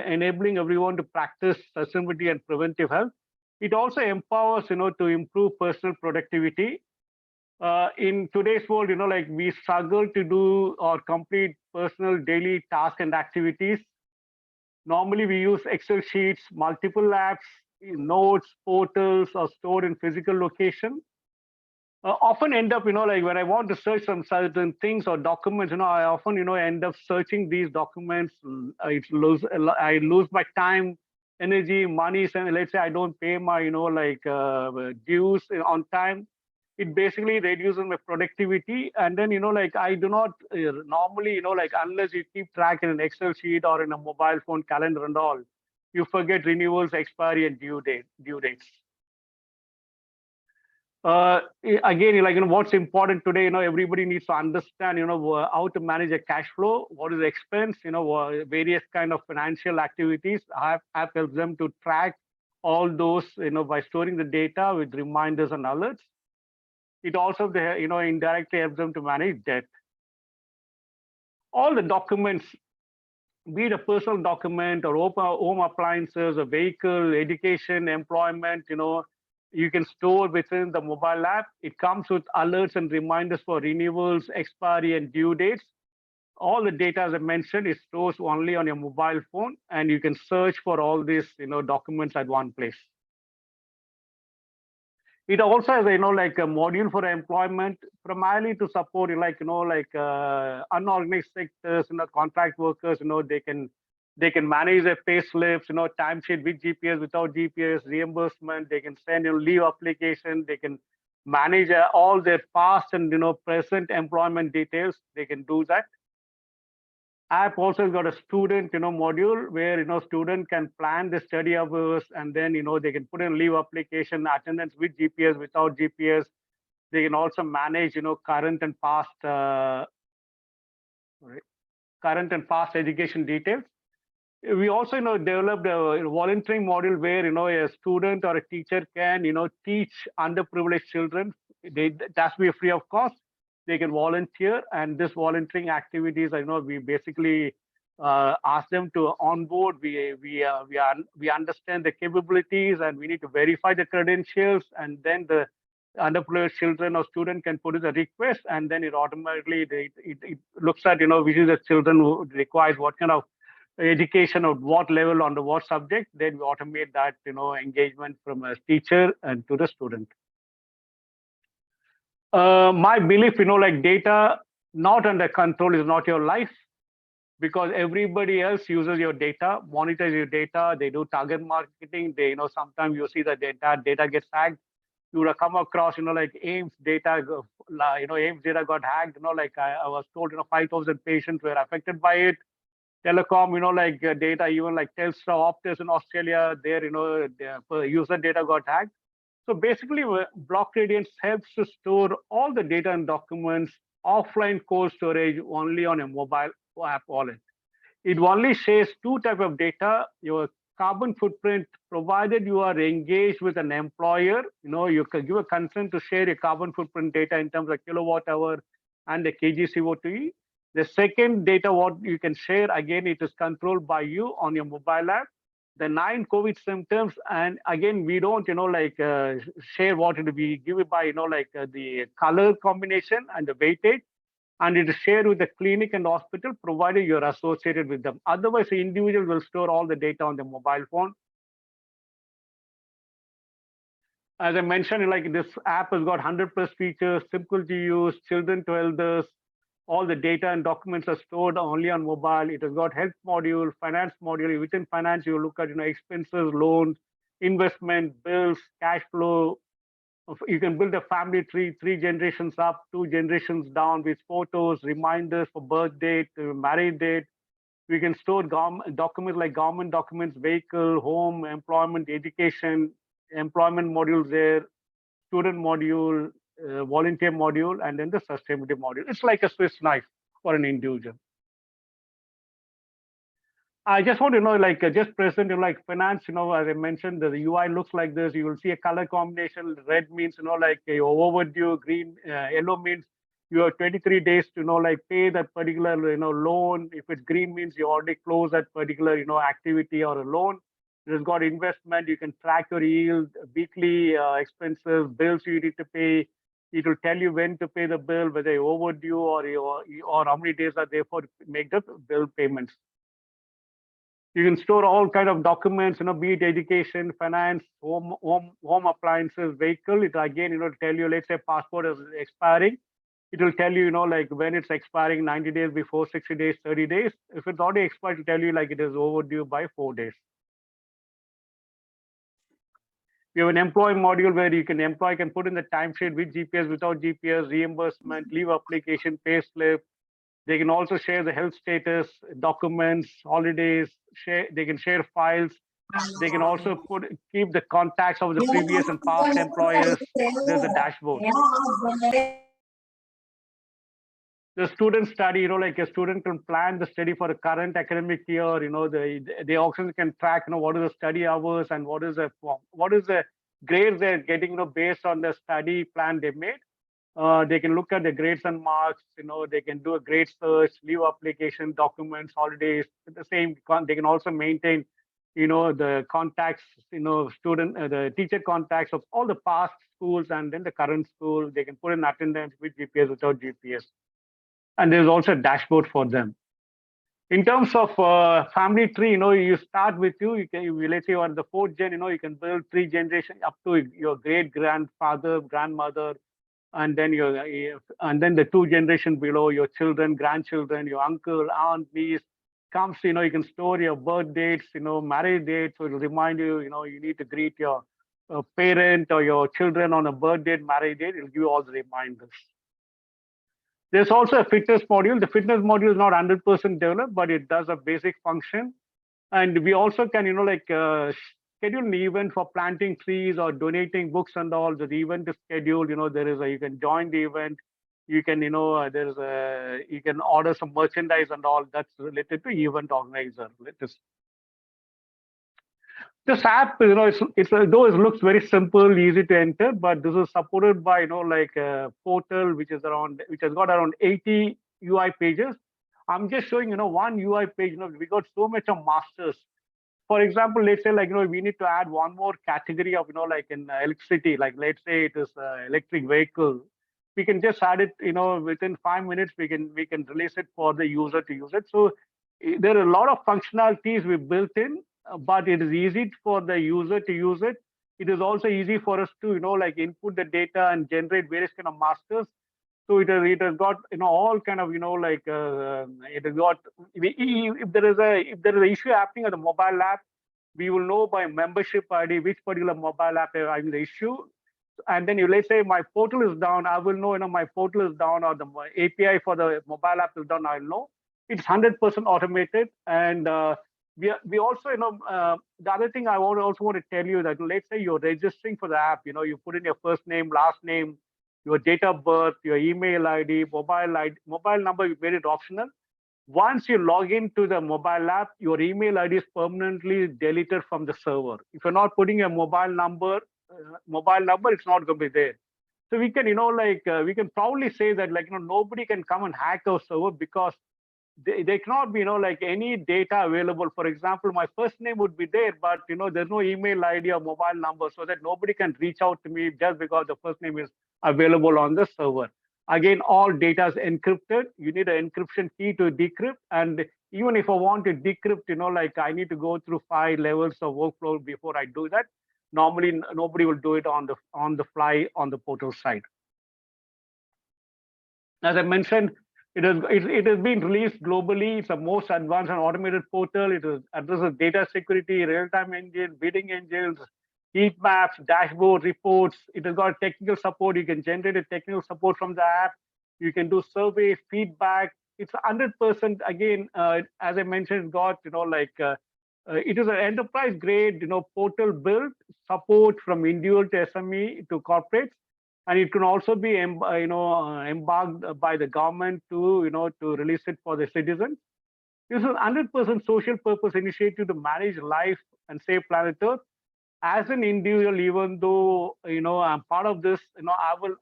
enabling everyone to practice sustainability and preventive health, it also empowers to improve personal productivity. In today's world, we struggle to do or complete personal daily tasks and activities. Normally, we use Excel sheets, multiple apps, notes, portals, or stored in physical location. Often end up, when I want to search some certain things or documents, I often, end up searching these documents. I lose my time, energy, money. And let's say I don't pay my, dues on time. It basically reduces my productivity. And then, I do not normally, unless you keep track in an Excel sheet or in a mobile phone calendar and all, you forget renewals, expiry, and due dates. Again, what's important today, everybody needs to understand, how to manage a cash flow, what is the expense, various kind of financial activities. App helps them to track all those, by storing the data with reminders and alerts. It also, indirectly helps them to manage debt. All the documents, be it a personal document or home appliances, a vehicle, education, employment, you can store within the mobile app. It comes with alerts and reminders for renewals, expiry, and due dates. All the data, as I mentioned, is stored only on your mobile phone, and you can search for all these, documents at one place. It also has, a module for employment, primarily to support, unorganized sectors, contract workers, they can manage their pay slips, timesheet with GPS, without GPS, reimbursement. They can send leave application. They can manage all their past and present employment details. They can do that. App also has got a student module where student can plan the study hours, and then they can put in leave application, attendance with GPS, without GPS. They can also manage current and past education details. We also developed a volunteering model where a student or a teacher can teach underprivileged children. That's be free of cost. They can volunteer, and this volunteering activities, we basically ask them to onboard. We understand the capabilities, and we need to verify the credentials, and then the underprivileged children or student can put in a request, and then it automatically it looks at which is the children who requires what kind of education of what level on the what subject, then we automate that, engagement from a teacher and to the student. My belief, like data not under control is not your life, because everybody else uses your data, monitors your data. They do target marketing. They, sometimes you see the data gets hacked. You would have come across, like AIMS data, AIMS data got hacked. Like I was told, 5,000 patients were affected by it. Telecom, like data, even like Telstra, Optus in Australia, their, their user data got hacked. So basically, BlockRadiance helps to store all the data and documents offline cold storage only on a mobile app wallet. It only shares two types of data: your carbon footprint, provided you are engaged with an employer. You can give a consent to share your carbon footprint data in terms of kilowatt hour and the kg CO2. The second data what you can share, again, it is controlled by you on your mobile app. The 9 COVID symptoms, and again, we don't, share what it will be given by, the color combination and the weightage, and it is shared with the clinic and hospital, provided you're associated with them. Otherwise, the individual will store all the data on the mobile phone. As I mentioned, like this app has got 100+ features, simple to use, children to elders. All the data and documents are stored only on mobile. It has got health module, finance module. Within finance, you look at expenses, loans, investment, bills, cash flow. You can build a family tree, 3 generations up, 2 generations down, with photos, reminders for birth date, marriage date. We can store documents like government documents, vehicle, home, employment, education, employment modules there, student module, volunteer module, and then the sustainability module. It's like a Swiss knife for an individual. I just want to just present like finance, as I mentioned, the UI looks like this. You will see a color combination. Red means, like your overdue, green, yellow means you have 23 days to, pay that particular, loan. If it's green means you already closed that particular, activity or a loan. It has got investment. You can track your yield, weekly expenses, bills you need to pay. It will tell you when to pay the bill, whether you're overdue or how many days are there for to make the bill payments. You can store all kind of documents, be it education, finance, home appliances, vehicle. It again, tell you, let's say passport is expiring. It will tell you, like when it's expiring, 90 days before, 60 days, 30 days. If it's already expired, it will tell you like it is overdue by 4 days. We have an employee module where employee can put in the timesheet with GPS, without GPS, reimbursement, leave application, pay slip. They can also share the health status, documents, holidays. They can share files. They can also keep the contacts of the previous and past employers. There's a dashboard. The student study, like a student can plan the study for the current academic year. They also can track, what is the study hours and what is the grades they're getting, based on the study plan they made. They can look at the grades and marks. They can do a grade search, leave application, documents, holidays. At the same, they can also maintain, the contacts, the teacher contacts of all the past schools and then the current school. They can put in attendance with GPS, without GPS. And there's also a dashboard for them. In terms of family tree, you start with you can, let's say you are the 4th gen, you can build 3 generations up to your great grandfather, grandmother, and then the 2 generations below, your children, grandchildren, your uncle, aunt, niece comes. You can store your birth dates, marriage dates. So it'll remind you, you need to greet your parent or your children on a birth date, marriage date. It'll give you all the reminders. There's also a fitness module. The fitness module is not 100% developed, but it does a basic function. And we also can, schedule an event for planting trees or donating books and all. The event is scheduled. You can join the event. You can, you can order some merchandise and all that's related to event organizer. This app, though it looks very simple, easy to enter, but this is supported by, like a portal which has got around 80 UI pages. I'm just showing, one UI page. We got so much of masters. For example, let's say we need to add one more category of, like in electricity, like let's say it is electric vehicle. We can just add it, within 5 minutes, we can release it for the user to use it. So there are a lot of functionalities we built in, but it is easy for the user to use it. It is also easy for us to, like input the data and generate various kind of masters. So it has got, all kind of, it has got, if there is an issue happening at the mobile app, we will know by membership ID which particular mobile app is having the issue. And then let's say my portal is down, I will know, my portal is down, or the API for the mobile app is down, I'll know. It's 100% automated. And we also, the other thing I also want to tell you that, let's say you're registering for the app, you put in your first name, last name, your date of birth, your email ID, mobile number, you made it optional. Once you log into the mobile app, your email ID is permanently deleted from the server. If you're not putting a mobile number, it's not going to be there. So we can, we can proudly say that, nobody can come and hack our server, because there cannot be, any data available. For example, my first name would be there, but, there's no email ID or mobile number, so that nobody can reach out to me just because the first name is available on the server. Again, all data is encrypted. You need an encryption key to decrypt. And even if I want to decrypt, I need to go through 5 levels of workflow before I do that. Normally, nobody will do it on the fly on the portal side. As I mentioned, it has been released globally. It's the most advanced and automated portal. It addresses data security, real-time engine, bidding engines, heat maps, dashboard reports. It has got technical support. You can generate a technical support from the app. You can do survey, feedback. It's 100%. Again, as I mentioned, it's got, it is an enterprise grade, portal built, support from individual to SME to corporates. And it can also be, embarked by the government to, to release it for the citizens. This is 100% social purpose initiative to manage life and save planet Earth. As an individual, even though, I'm part of this,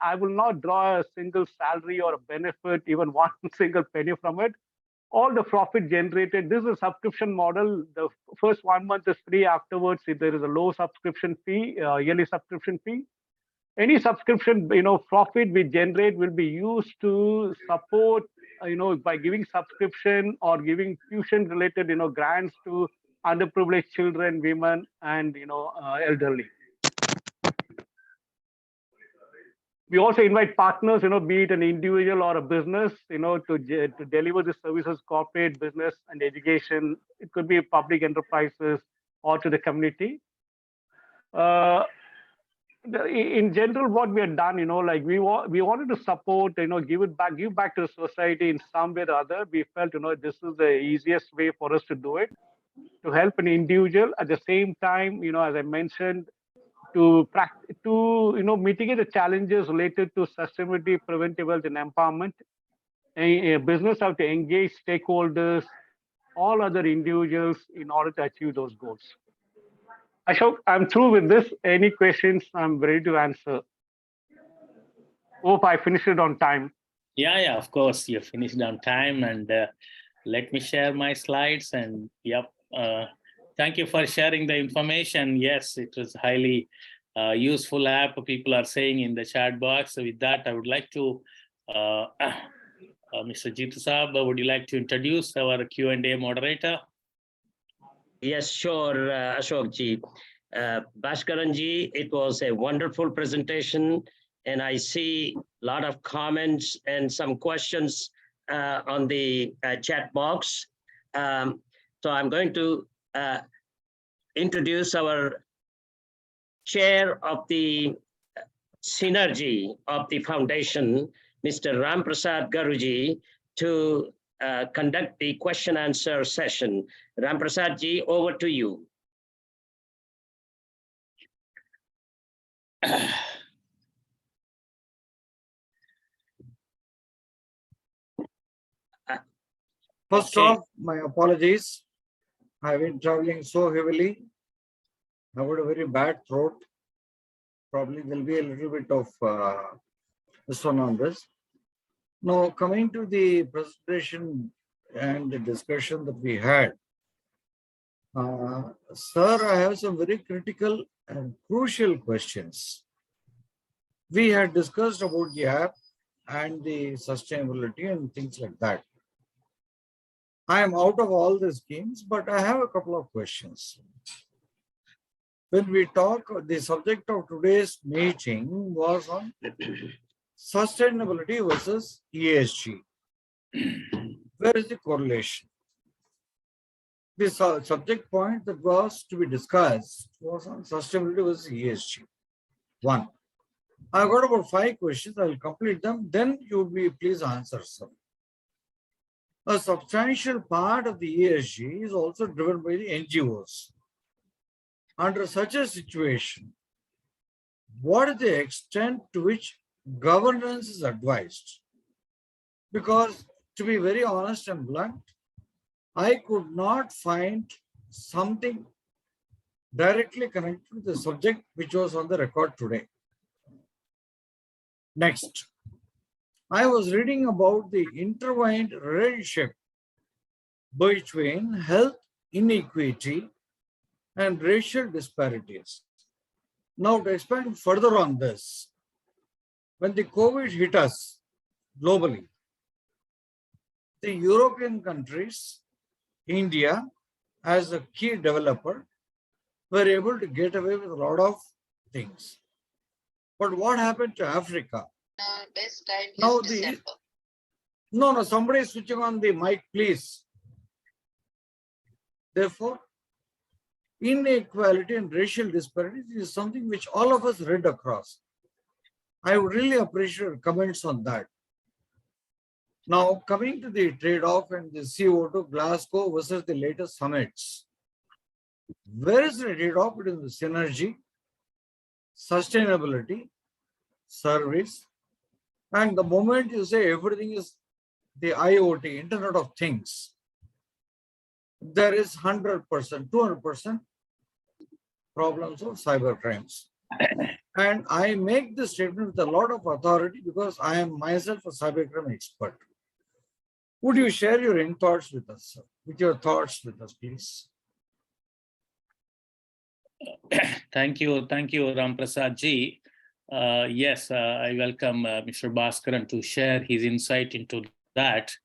I will not draw a single salary or a benefit, even one single penny from it. All the profit generated, this is a subscription model. The first 1 month is free. Afterwards, if there is a low subscription fee, yearly subscription fee. Any subscription, profit we generate will be used to support, by giving subscription or giving tuition-related, grants to underprivileged children, women, and elderly. We also invite partners, be it an individual or a business, to deliver the services, corporate, business, and education. It could be public enterprises or to the community. In general, what we have done, we wanted to support, give back to the society in some way or other. We felt, this is the easiest way for us to do it, to help an individual. At the same time, as I mentioned, to mitigate the challenges related to sustainability, preventive health, and empowerment. A business have to engage stakeholders, all other individuals, in order to achieve those goals. Ashok, I'm through with this. Any questions, I'm ready to answer. Hope I finished it on time. Yeah, of course, you finished on time. And let me share my slides. And yep, thank you for sharing the information. Yes, it was highly useful app, people are saying in the chat box. So with that, I would like to, Mr. Jitu Saab, would you like to introduce our Q&A moderator? Yes, sure, Ashok ji. Bhaskaran ji, it was a wonderful presentation, and I see a lot of comments and some questions on the chat box. So I'm going to introduce our chair of the synergy of the foundation, Mr. Ram Prasad Garuji, to conduct the question answer session. Ram Prasad ji, over to you. First off, my apologies. I've been traveling so heavily. I've got a very bad throat. Probably there'll be a little bit of this one on this. Now, coming to the presentation and the discussion that we had, sir, I have some very critical and crucial questions. We had discussed about the app and the sustainability and things like that. I am out of all the schemes, but I have a couple of questions. When we talk, the subject of today's meeting was on sustainability versus ESG. Where is the correlation? The subject point that was to be discussed was on sustainability versus ESG. One. I've got about 5 questions. I will complete them. Then you would be please answer some. A substantial part of the ESG is also driven by the NGOs. Under such a situation, what is the extent to which governance is advised? Because to be very honest and blunt, I could not find something directly connected to the subject which was on the record today. Next, I was reading about the intertwined relationship between health inequity and racial disparities. Now, to expand further on this, when the COVID hit us globally, the European countries, India, as a key developer, were able to get away with a lot of things. But what happened to Africa? Best time Now is December. No, somebody is switching on the mic, please. Therefore, inequality and racial disparities is something which all of us read across. I would really appreciate comments on that. Now, coming to the trade-off and the CO2 Glasgow versus the latest summits. Where is the trade-off between the synergy, sustainability, service, and the moment you say everything is the IoT, Internet of Things, there is 100%, 200% problems of cyber crimes. And I make this statement with a lot of authority because I am myself a cybercrime expert. Would you share your thoughts with us, sir? With your thoughts with us, please? Thank you, Ram Prasad ji. Yes, I welcome Mr. Bhaskaran to share his insight into that.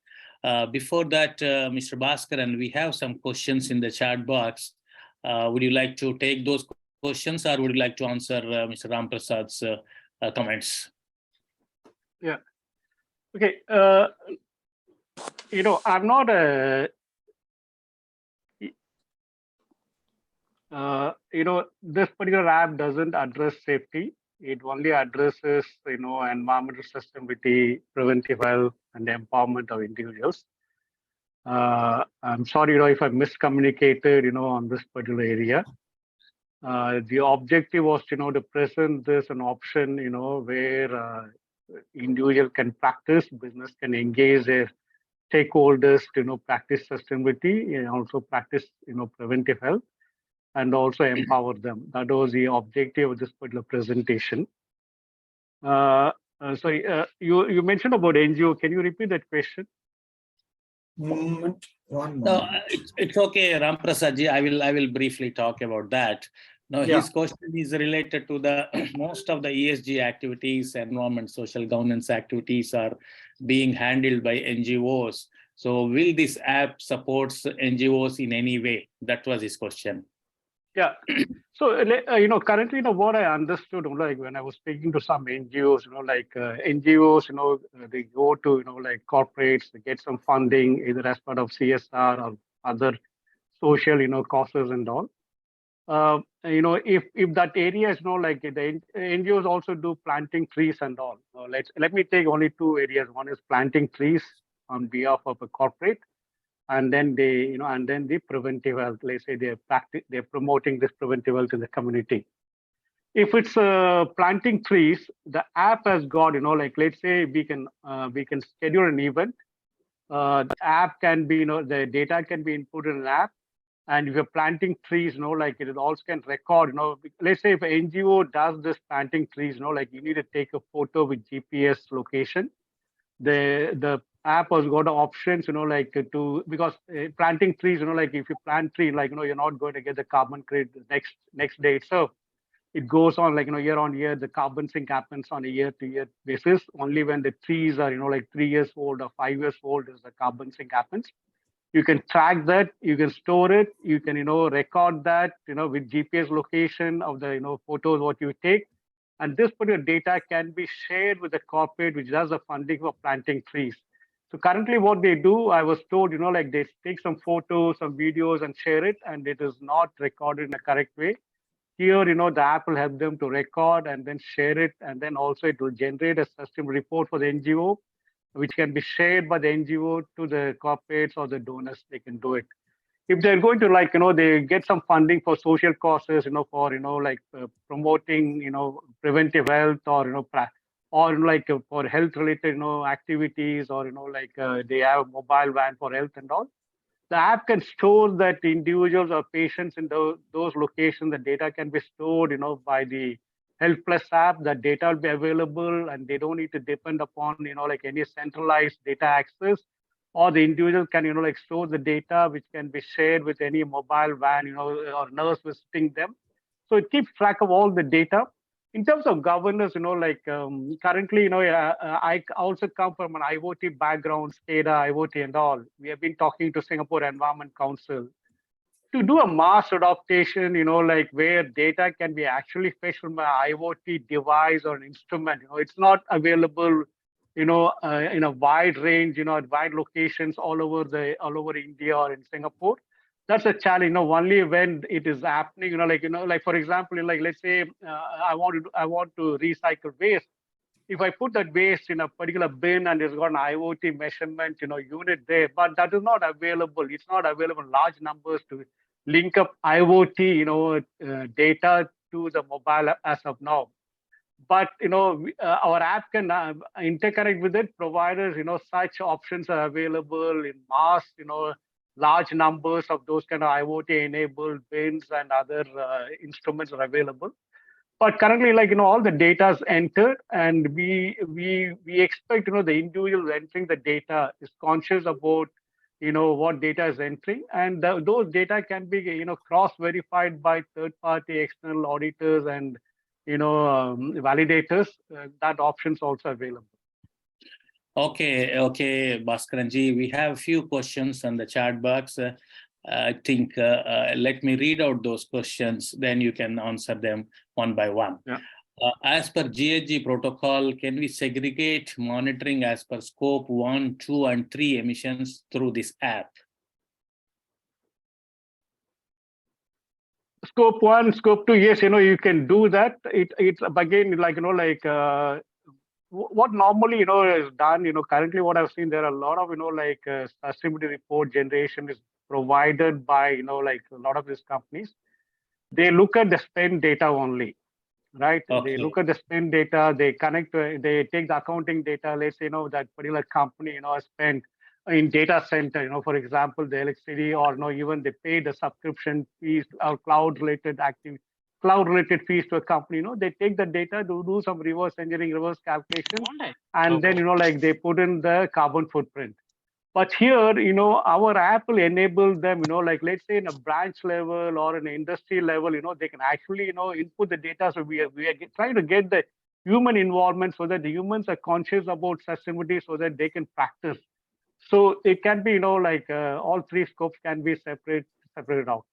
Before that, Mr. Bhaskaran, we have some questions in the chat box. Would you like to take those questions, or would you like to answer Mr. Ram Prasad's comments? Yeah. Okay. I'm not a. This particular app doesn't address safety. It only addresses, environmental sustainability, preventive health, and the empowerment of individuals. I'm sorry, if I miscommunicated, on this particular area. The objective was, to present this an option, where individual can practice, business can engage their stakeholders to, practice sustainability and also practice, preventive health, and also empower them. That was the objective of this particular presentation. Sorry, you mentioned about NGO. Can you repeat that question? One moment. No, it's okay, Ram Prasad ji. I will briefly talk about that. Now, his question is related to the most of the ESG activities, environment, social governance activities are being handled by NGOs. So, will this app support NGOs in any way? That was his question. Yeah. So, currently, what I understood, like when I was speaking to some NGOs, NGOs, they go to, corporates, they get some funding either as part of CSR or other social, causes and all. If that area is, the NGOs also do planting trees and all. Let me take only 2 areas. One is planting trees on behalf of a corporate. And then they, and then the preventive health. Let's say they're promoting this preventive health in the community. If it's planting trees, the app has got, let's say we can schedule an event. The app can be, the data can be input in an app, and if you're planting trees, it also can record. Let's say if an NGO does this planting trees, you need to take a photo with GPS location. The app has got options, because planting trees, if you plant tree, you're not going to get the carbon credit the next day itself. It goes on year on year. The carbon sink happens on a year-to-year basis. Only when the trees are 3 years old or 5 years old is the carbon sink happens. You can track that, you can store it, you can, record that, with GPS location of the, photos, what you take. And this particular data can be shared with the corporate, which does the funding for planting trees. So currently what they do, I was told, like they take some photos, some videos and share it, and it is not recorded in a correct way. Here, the app will help them to record and then share it. And then also it will generate a system report for the NGO, which can be shared by the NGO to the corporates or the donors. They can do it. If they're going to they get some funding for social causes, for, promoting, preventive health or, for health related, activities or, they have a mobile van for health and all. The app can store that individuals or patients in those locations. The data can be stored, by the Health Plus app. That data will be available, and they don't need to depend upon, any centralized data access. Or the individual can, store the data, which can be shared with any mobile van, or nurse visiting them. So it keeps track of all the data. In terms of governance, currently, I also come from an IoT background, SCADA, IoT and all. We have been talking to Singapore Environment Council to do a mass adaptation, where data can be actually fetched from an IoT device or an instrument. It's not available, in a wide range, at wide locations all over India or in Singapore. That's a challenge. Only when it is happening, like for example, let's say I want to recycle waste. If I put that waste in a particular bin and it's got an IoT measurement, unit there, but that is not available. It's not available in large numbers to link up IoT, data to the mobile as of now. But our app can interconnect with it, providers. Such options are available in mass. Large numbers of those kind of IoT-enabled bins and other instruments are available. But currently, all the data is entered, and we expect the individual entering the data is conscious about what data is entering, and those data can be cross-verified by third-party external auditors and validators. That option is also available. Okay, Bhaskaranji, we have a few questions on the chat box. I think let me read out those questions, then you can answer them one by one. Yeah. As per GHG protocol, can we segregate monitoring as per scope 1, 2, and 3 emissions through this app? Scope 1, scope 2, yes, you can do that. It's again what normally is done. Currently what I've seen, there are a lot of sustainability report generation is provided by a lot of these companies. They look at the spend data only, right? Okay. They look at the spend data. They connect. They take the accounting data. Let's say that particular company has spent in data center, for example, the electricity, or even they pay the subscription fees or cloud related fees to a company. They take the data to do some reverse engineering, reverse calculation, and then they put in the carbon footprint. But here, our app will enable them, let's say in a branch level or in an industry level, they can actually, input the data. So we are trying to get the human involvement so that the humans are conscious about sustainability so that they can practice. So it can be, all 3 scopes can be separated out.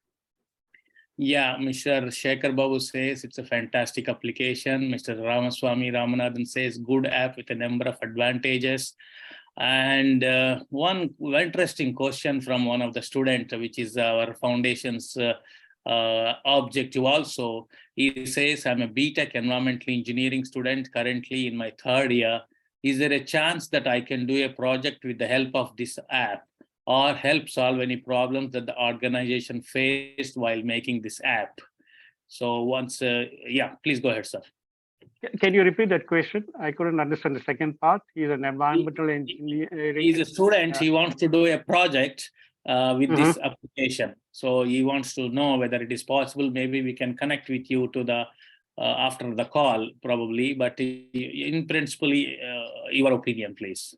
Yeah, Mr. Shekhar Babu says it's a fantastic application. Mr. Ramaswamy Ramanathan says good app with a number of advantages. And one interesting question from one of the students, which is our foundation's objective also. He says, I'm a BTech environmental engineering student currently in my 3rd year. Is there a chance that I can do a project with the help of this app or help solve any problems that the organization faced while making this app? So once, yeah, please go ahead, sir. Can you repeat that question? I couldn't understand the second part. He's an environmental engineer. He's a student. He wants to do a project with this application. So he wants to know whether it is possible. Maybe we can connect with you to the after the call, probably. But in principle, your opinion, please.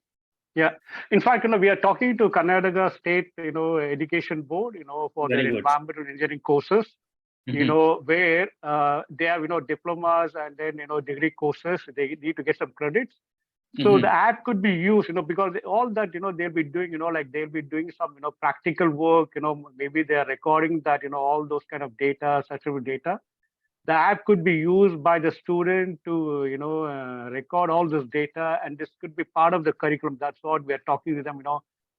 Yeah. In fact, we are talking to Karnataka State, Education Board, for their environmental engineering courses. Where they have, diplomas and then, degree courses, they need to get some credits. So the app could be used, because all that, they'll be doing, like they'll be doing some, practical work, maybe they're recording that, all those kind of data, sensitive data. The app could be used by the student to, record all this data, and this could be part of the curriculum. That's what we're talking to them,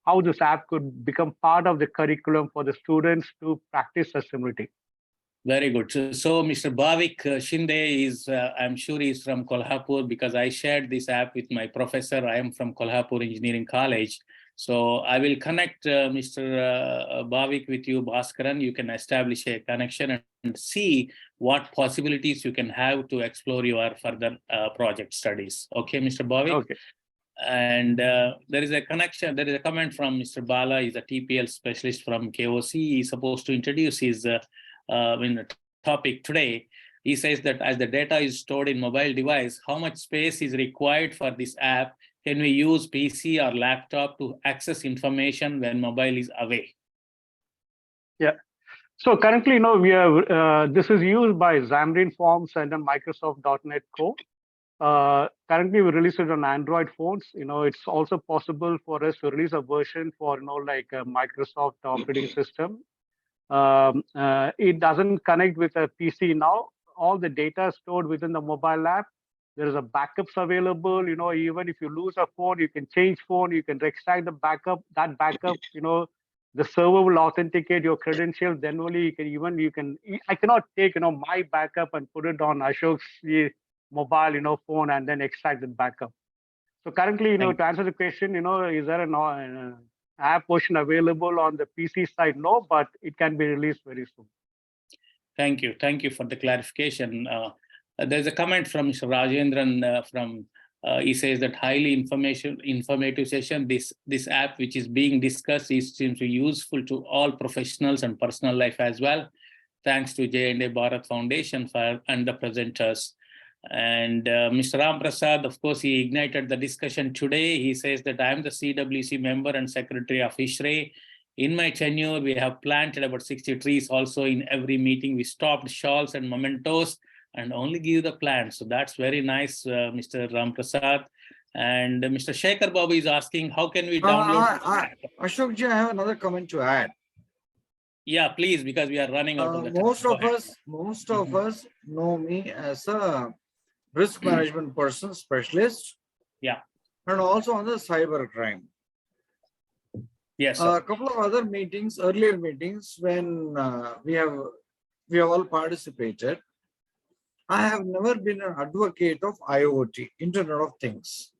how this app could become part of the curriculum for the students to practice sustainability. Very good. So Mr. Bhavik Shinde is, I'm sure he's from Kolhapur, because I shared this app with my professor. I am from Kolhapur Engineering College. So I will connect Mr. Bhavik with you, Bhaskaran. You can establish a connection and see what possibilities you can have to explore your further project studies. Okay, Mr. Bhavik? Okay. And there is a connection, there is a comment from Mr. Bala. He's a TPL specialist from KOC. He's supposed to introduce his in the topic today. He says that as the data is stored in mobile device, how much space is required for this app? Can we use PC or laptop to access information when mobile is away? Yeah. So currently, we are this is used by Xamarin Forms and then Microsoft.NET Core. Currently, we release it on Android phones. It's also possible for us to release a version for like a Microsoft operating system. It doesn't connect with a PC now. All the data is stored within the mobile app. There is a backups available. Even if you lose a phone, you can change phone. You can extract the backup. That backup, the server will authenticate your credentials. Then only you can. I cannot take my backup and put it on Ashok's mobile phone and then extract the backup. So currently, to answer the question, is there an app version available on the PC side? No, but it can be released very soon. Thank you. Thank you for the clarification. There's a comment from Mr. Rajendran he says that highly informative session. This app which is being discussed seems to be useful to all professionals and personal life as well. Thanks to J&A Bharat Foundation and the presenters. And Mr. Ram Prasad, of course, he ignited the discussion today. He says that I am the CWC member and secretary of ISHRE. In my tenure, we have planted about 60 trees. Also, in every meeting, we stopped shawls and mementos and only give the plants. So that's very nice, Mr. Ram Prasad. And Mr. Shekhar Babu is asking, how can we download? Ashokji, I have another comment to add. Yeah, please, because we are running out of the time. Most of us know me as a risk management person, specialist. Yeah. And also on the cyber crime. Yes. A couple of other meetings, earlier meetings, when we have all participated, I have never been an advocate of IoT, Internet of Things.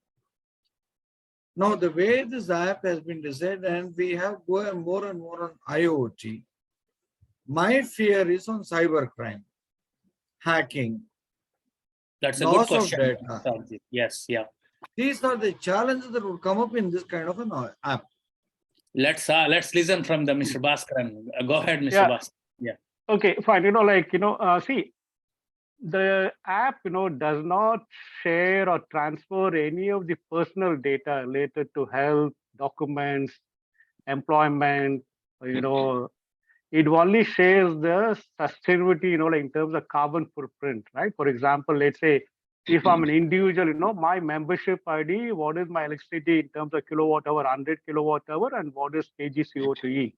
Now, the way this app has been designed, and we have going more and more on IoT, my fear is on cybercrime, hacking. That's a good question. Yes, yeah. These are the challenges that would come up in this kind of an app. Let's listen from the Mr. Bhaskaran. Go ahead, Mr. Bhaskaran. Yeah. Okay, fine. See, the app, does not share or transfer any of the personal data related to health, documents, employment, it only shares the sustainability, like in terms of carbon footprint, right? For example, let's say if I'm an individual, my membership ID, what is my electricity in terms of kilowatt hour, 100 kilowatt hour, and what is kg CO2e?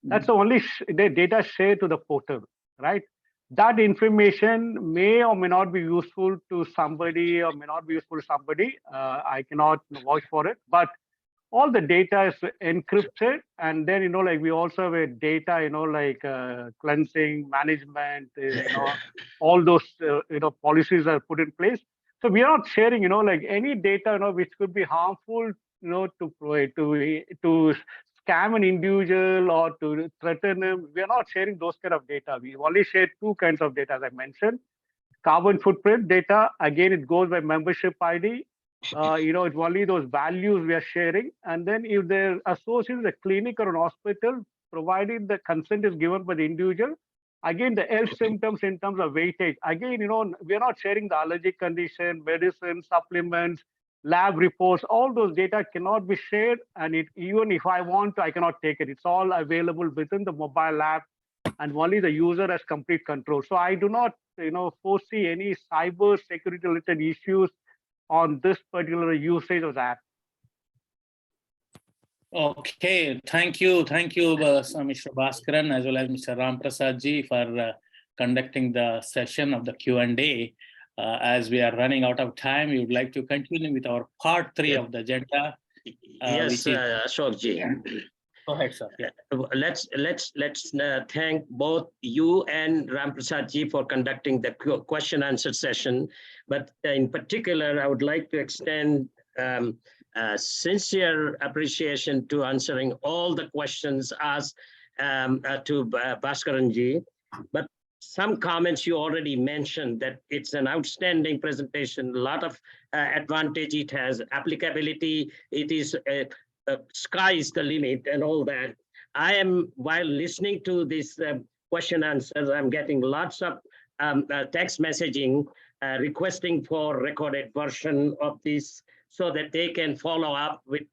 That's the only the data shared to the portal, right? That information may or may not be useful to somebody or may not be useful to somebody. I cannot vouch for it, but all the data is encrypted, and then like we also have a data like cleansing management, all those policies are put in place. So we are not sharing like any data which could be harmful to scam an individual or to threaten him. We are not sharing those kind of data. We only share two kinds of data, as I mentioned. Carbon footprint data, again, it goes by membership ID. It's only those values we are sharing. And then if they're associated with a clinic or an hospital, provided the consent is given by the individual, again, the health symptoms in terms of weightage, again, we are not sharing the allergic condition, medicine, supplements, lab reports, all those data cannot be shared. And even if I want to, I cannot take it. It's all available within the mobile app, and only the user has complete control. So I do not, foresee any cyber security related issues on this particular usage of the app. Okay, thank you, Mr. Bhaskaran, as well as Mr. Ramprasad ji for conducting the session of the Q&A. As we are running out of time, we would like to continue with our part 3 of the agenda. Yes, Ashok ji. Go ahead, sir. Yeah. Let's thank both you and Ramprasad ji for conducting the question answer session. But in particular, I would like to extend sincere appreciation to answering all the questions asked to Bhaskaran ji. But some comments you already mentioned that it's an outstanding presentation, a lot of advantage it has, applicability, it is sky is the limit and all that. While listening to this question answers, I'm getting lots of text messaging requesting for recorded version of this so that they can follow up with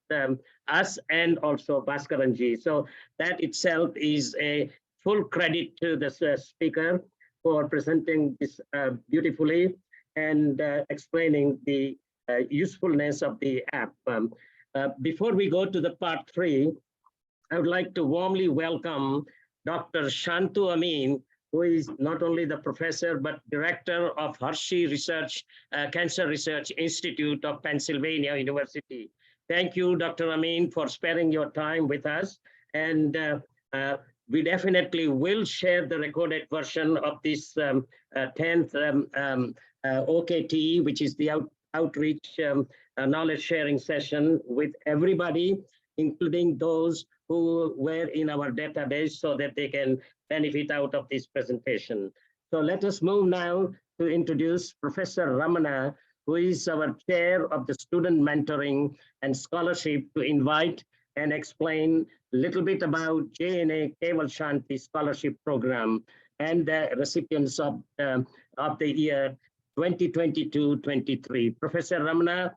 us and also Bhaskaran ji. So that itself is a full credit to the speaker for presenting this beautifully and explaining the usefulness of the app. Before we go to the part 3, I would like to warmly welcome Dr. Shantu Amin, who is not only the professor, but director of HSE Research, Cancer Research Institute of Pennsylvania University. Thank you, Dr. Amin, for sparing your time with us. And we definitely will share the recorded version of this 10th OKT, which is the outreach knowledge sharing session with everybody, including those who were in our database so that they can benefit out of this presentation. So let us move now to introduce Professor Ramana, who is our chair of the student mentoring and scholarship, to invite and explain a little bit about J&A Keval-Shanti scholarship program and the recipients of the year 2022-23. Professor Ramana,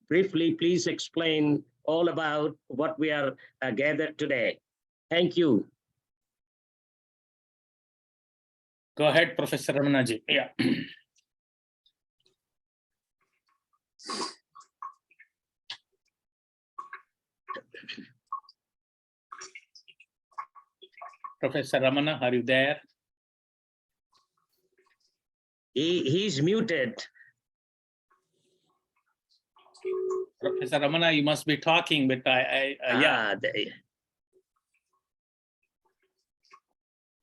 briefly, please explain all about what we are gathered today. Thank you. Go ahead, Professor Ramana ji. Yeah. Professor Ramana, are you there? He's muted. Professor Ramana, you must be talking, but yeah.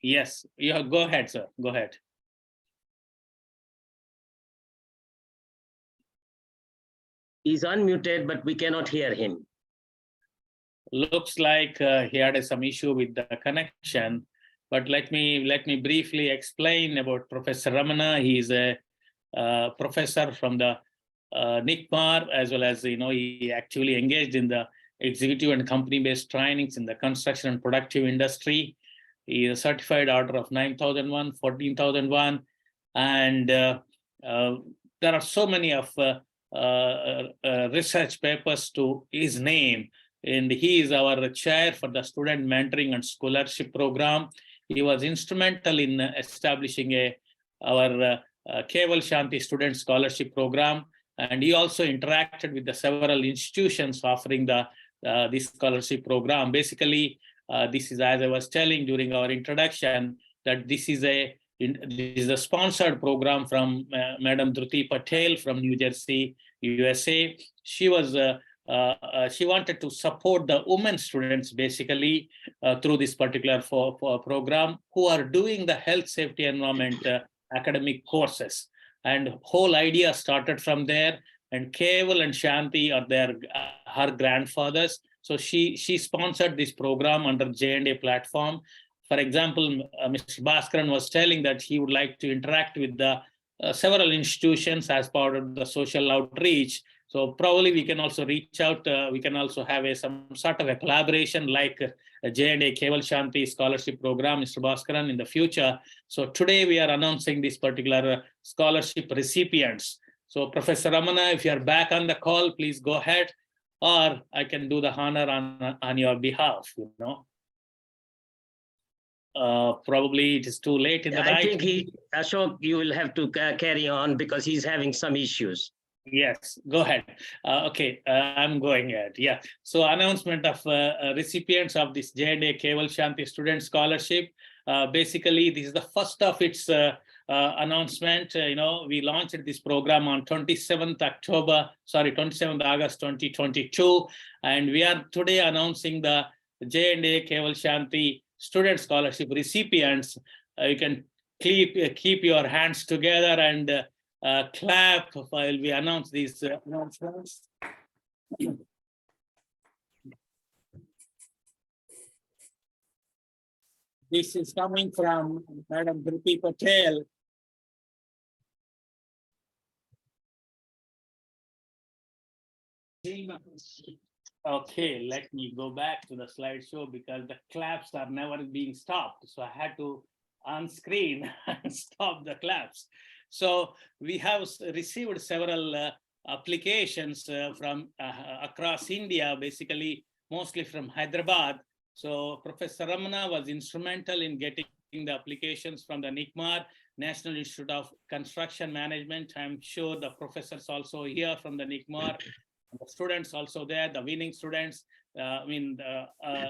Yes, yeah, go ahead, sir. Go ahead. He's unmuted, but we cannot hear him. Looks like he had some issue with the connection, but let me briefly explain about Professor Ramana. He is a professor from the NICMAR, as well as, he actually engaged in the executive and company-based trainings in the construction and productive industry. He is a certified order of 9001, 14001, and there are so many of research papers to his name. And he is our chair for the student mentoring and scholarship program. He was instrumental in establishing our Keval-Shanti student scholarship program. And he also interacted with the several institutions offering this scholarship program. Basically, this is, as I was telling during our introduction, that this is a sponsored program from Madam Dhruti Patel from New Jersey, USA. She was she wanted to support the women students basically through this particular program who are doing the health, safety, environment academic courses. And whole idea started from there. And Keval and Shanti are her grandfathers. So she sponsored this program under J&A platform. For example, Mr. Bhaskaran was telling that he would like to interact with the several institutions as part of the social outreach. So probably we can also reach out. We can also have some sort of a collaboration like J&A Keval-Shanti scholarship program, Mr. Bhaskaran, in the future. So today we are announcing this particular scholarship recipients. So Professor Ramana, if you are back on the call, please go ahead, or I can do the honor on your behalf, Probably it is too late in the night. I think Ashok, you will have to carry on because he's having some issues. Yes, go ahead. Okay, I'm going ahead. Yeah. So announcement of recipients of this J&A Keval-Shanti Student Scholarship. Basically, this is the first of its announcement. We launched this program on 27th August 2022. And we are today announcing the J&A Keval-Shanti Student Scholarship recipients. You can keep your hands together and clap while we announce these announcements. This is coming from Madam Dhruti Patel. Okay, let me go back to the slideshow because the claps are never being stopped. So I had to unscreen and stop the claps. So we have received several applications from across India, basically mostly from Hyderabad. So Professor Ramana was instrumental in getting the applications from the NICMAR, National Institute of Construction Management. I'm sure the professors also here from the NICMAR, the students also there, the winning students,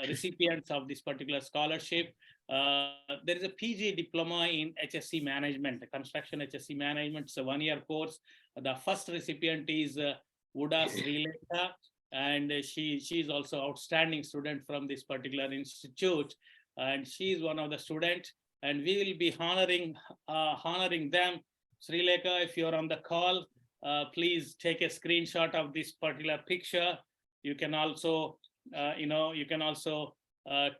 recipients of this particular scholarship. There is a PG diploma in HSE management, the construction HSE management. It's a one-year course. The first recipient is Uda Srilekha, and she is also outstanding student from this particular institute, and she is one of the students. And we will be honoring them. Srilekha, if you're on the call, please take a screenshot of this particular picture. You can also,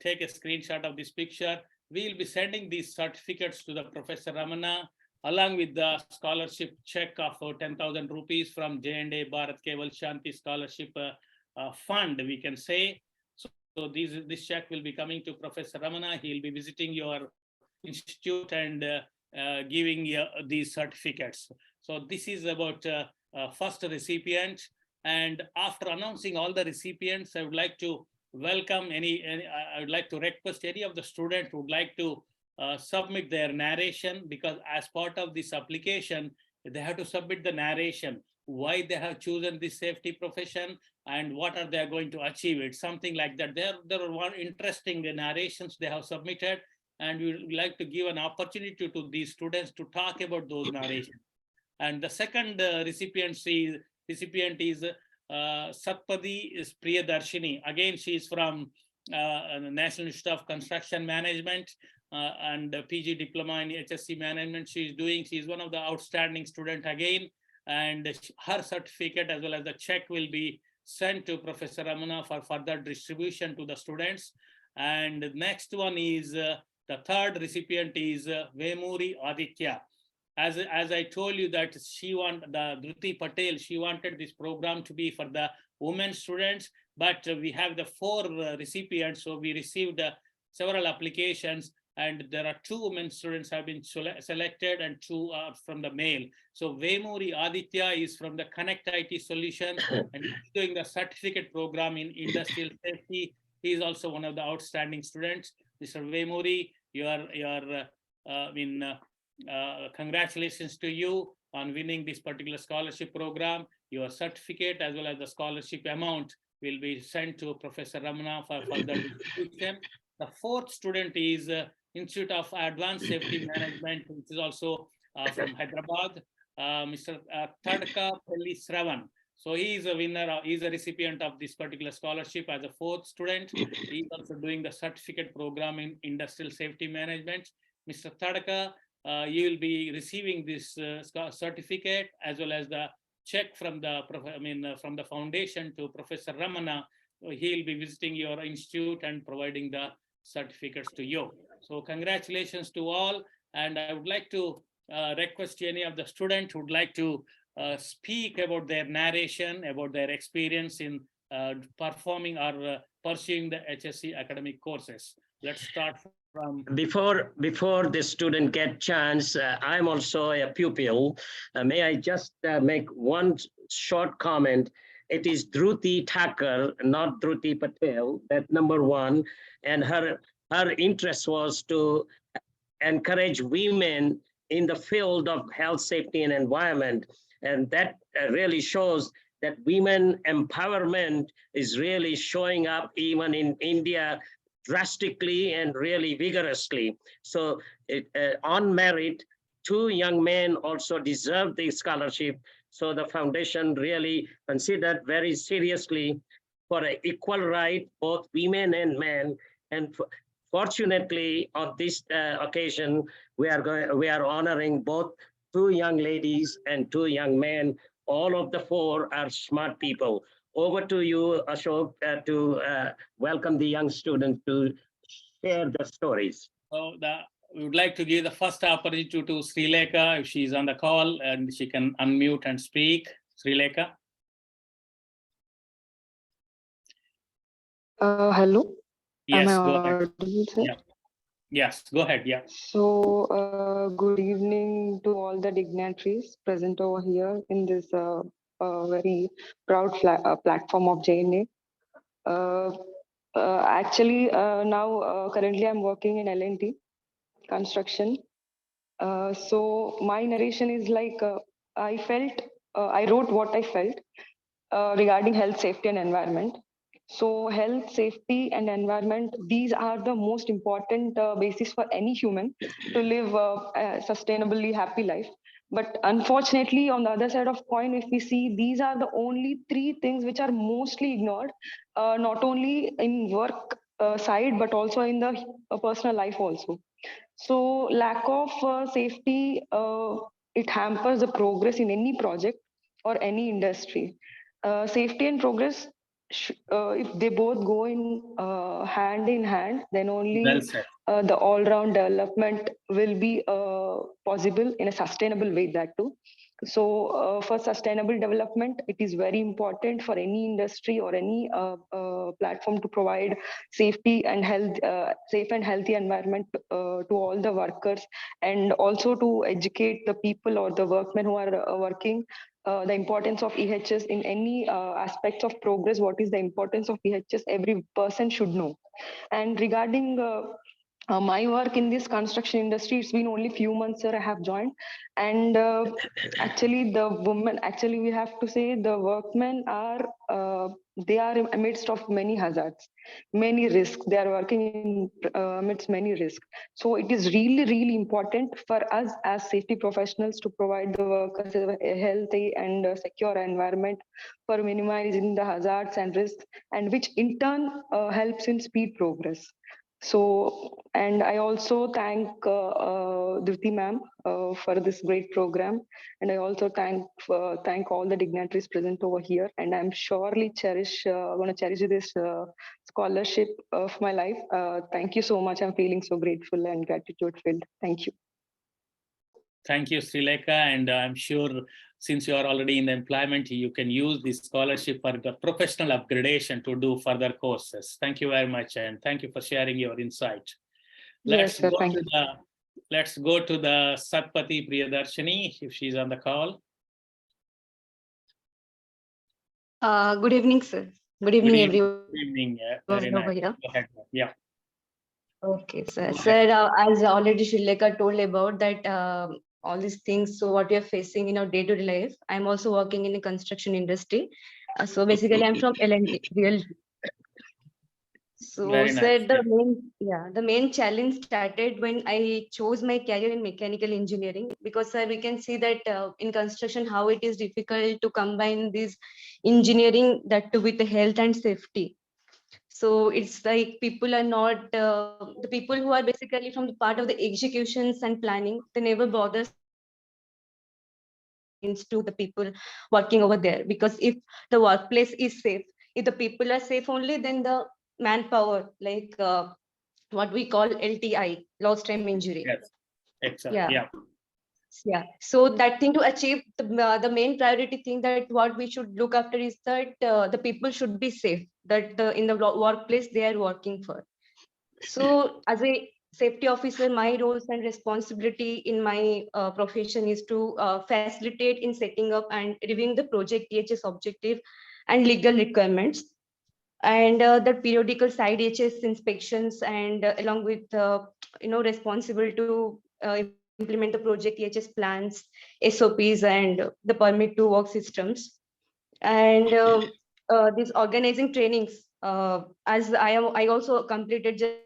take a screenshot of this picture. We'll be sending these certificates to the Professor Ramana along with the scholarship check of 10,000 rupees from J&A Bharat Keval-Shanti Scholarship Fund, we can say. So this check will be coming to Professor Ramana. He'll be visiting your institute and giving you these certificates. So this is about first recipient. And after announcing all the recipients, I would like to welcome I would like to request any of the students who would like to submit their narration, because as part of this application, they have to submit the narration, why they have chosen this safety profession and what are they going to achieve. It's something like that. There are one interesting narrations they have submitted, and we would like to give an opportunity to these students to talk about those narrations. And the second recipient is Satpadi Priyadarshini. Again, she is from the National Institute of Construction Management and PG diploma in HSE management. She is one of the outstanding students again, and her certificate as well as the check will be sent to Professor Ramana for further distribution to the students. And the next one is the third recipient is Vemuri Aditya. As I told you that Dhruti Patel, she wanted this program to be for the women students, but we have the 4 recipients. So we received several applications, and there are 2 women students have been selected and 2 are from the male. So Vemuri Aditya is from the Connect IT Solution and he's doing the certificate program in industrial safety. He is also one of the outstanding students. Mr. Vemuri, congratulations to you on winning this particular scholarship program. Your certificate as well as the scholarship amount will be sent to Professor Ramana for further distribution. The 4th student is Institute of Advanced Safety Management, which is also from Hyderabad, Mr. Tadka Pelli Sravan. So he is a winner, he is a recipient of this particular scholarship as a 4th student. He is also doing the certificate program in industrial safety management. Mr. Tadka, you will be receiving this certificate as well as the check from the foundation to Professor Ramana. He will be visiting your institute and providing the certificates to you. So congratulations to all. And I would like to request any of the students who would like to speak about their narration, about their experience in performing or pursuing the HSE academic courses. Let's start from. Before the student get chance, I'm also a pupil. May I just make one short comment? It is Dhruti Thakur, not Dhruti Patel, that number 1. And her interest was to encourage women in the field of health, safety, and environment. And that really shows that women empowerment is really showing up even in India drastically and really vigorously. So on merit, 2 young men also deserve the scholarship. So the foundation really considered very seriously for an equal right, both women and men. And fortunately, on this occasion, we are honoring both 2 young ladies and 2 young men. All of the 4 are smart people. Over to you, Ashok, to welcome the young students to share their stories. So we would like to give the first opportunity to Srilekha, if she's on the call, and she can unmute and speak. Srilekha. Hello. Yes, Am I go ahead. audible, sir? Yeah. Yes, go ahead. Yeah. So, good evening to all the dignitaries present over here in this very proud platform of J&A. Actually, now currently I'm working in L&T construction. So my narration is like I wrote what I felt regarding health, safety, and environment. So health, safety, and environment, these are the most important basis for any human to live a sustainably happy life. But unfortunately, on the other side of coin, if we see, these are the only 3 things which are mostly ignored, not only in work side, but also in the personal life also. So lack of safety, it hampers the progress in any project or any industry. Safety and progress, if they both go hand in hand, then only Well said. the all-round development will be possible in a sustainable way, that too. So for sustainable development, it is very important for any industry or any platform to provide safety and health, safe and healthy environment to all the workers, and also to educate the people or the workmen who are working the importance of EHS in any aspects of progress. What is the importance of EHS? Every person should know. And regarding my work in this construction industry, it's been only few months, sir, I have joined. And actually we have to say the workmen are, they are amidst of many hazards, many risks. They are working in amidst many risks. So it is really, really important for us as safety professionals to provide the workers a healthy and secure environment for minimizing the hazards and risks, and which in turn helps in speed progress. So, and I also thank Dhriti ma'am for this great program, and I also thank all the dignitaries present over here. And I'm surely going to cherish this scholarship of my life. Thank you so much. I'm feeling so grateful and gratitude filled. Thank you. Thank you, Srilekha. And I'm sure since you are already in the employment, you can use this scholarship for the professional upgradation to do further courses. Thank you very much. And thank you for sharing your insight. Let's go to the Satpati Priyadarshini, if she's on the call. Good evening, sir. Good evening, everyone. Good evening. Very nice. Go ahead. Yeah. Okay, sir. Sir, as already Srilekha told about that, all these things, so what we are facing in our day-to-day life. I'm also working in the construction industry. So basically, I'm from L&T, real. So, very sir, nice. the main challenge started when I chose my career in mechanical engineering, because sir, we can see that in construction, how it is difficult to combine this engineering that with the health and safety. So it's like people are not, the people who are basically from the part of the executions and planning, they never bother to the people working over there. Because if the workplace is safe, if the people are safe only, then the manpower, like what we call LTI, lost time injury. Yes, exactly. Yeah. So that thing to achieve, the main priority thing that what we should look after is that the people should be safe, that in the workplace they are working for. So as a safety officer, my roles and responsibility in my profession is to facilitate in setting up and reviewing the project EHS objective and legal requirements, and the periodical site EHS inspections, and along with responsible to implement the project EHS plans, SOPs, and the permit to work systems. And these organizing trainings, as I also completed just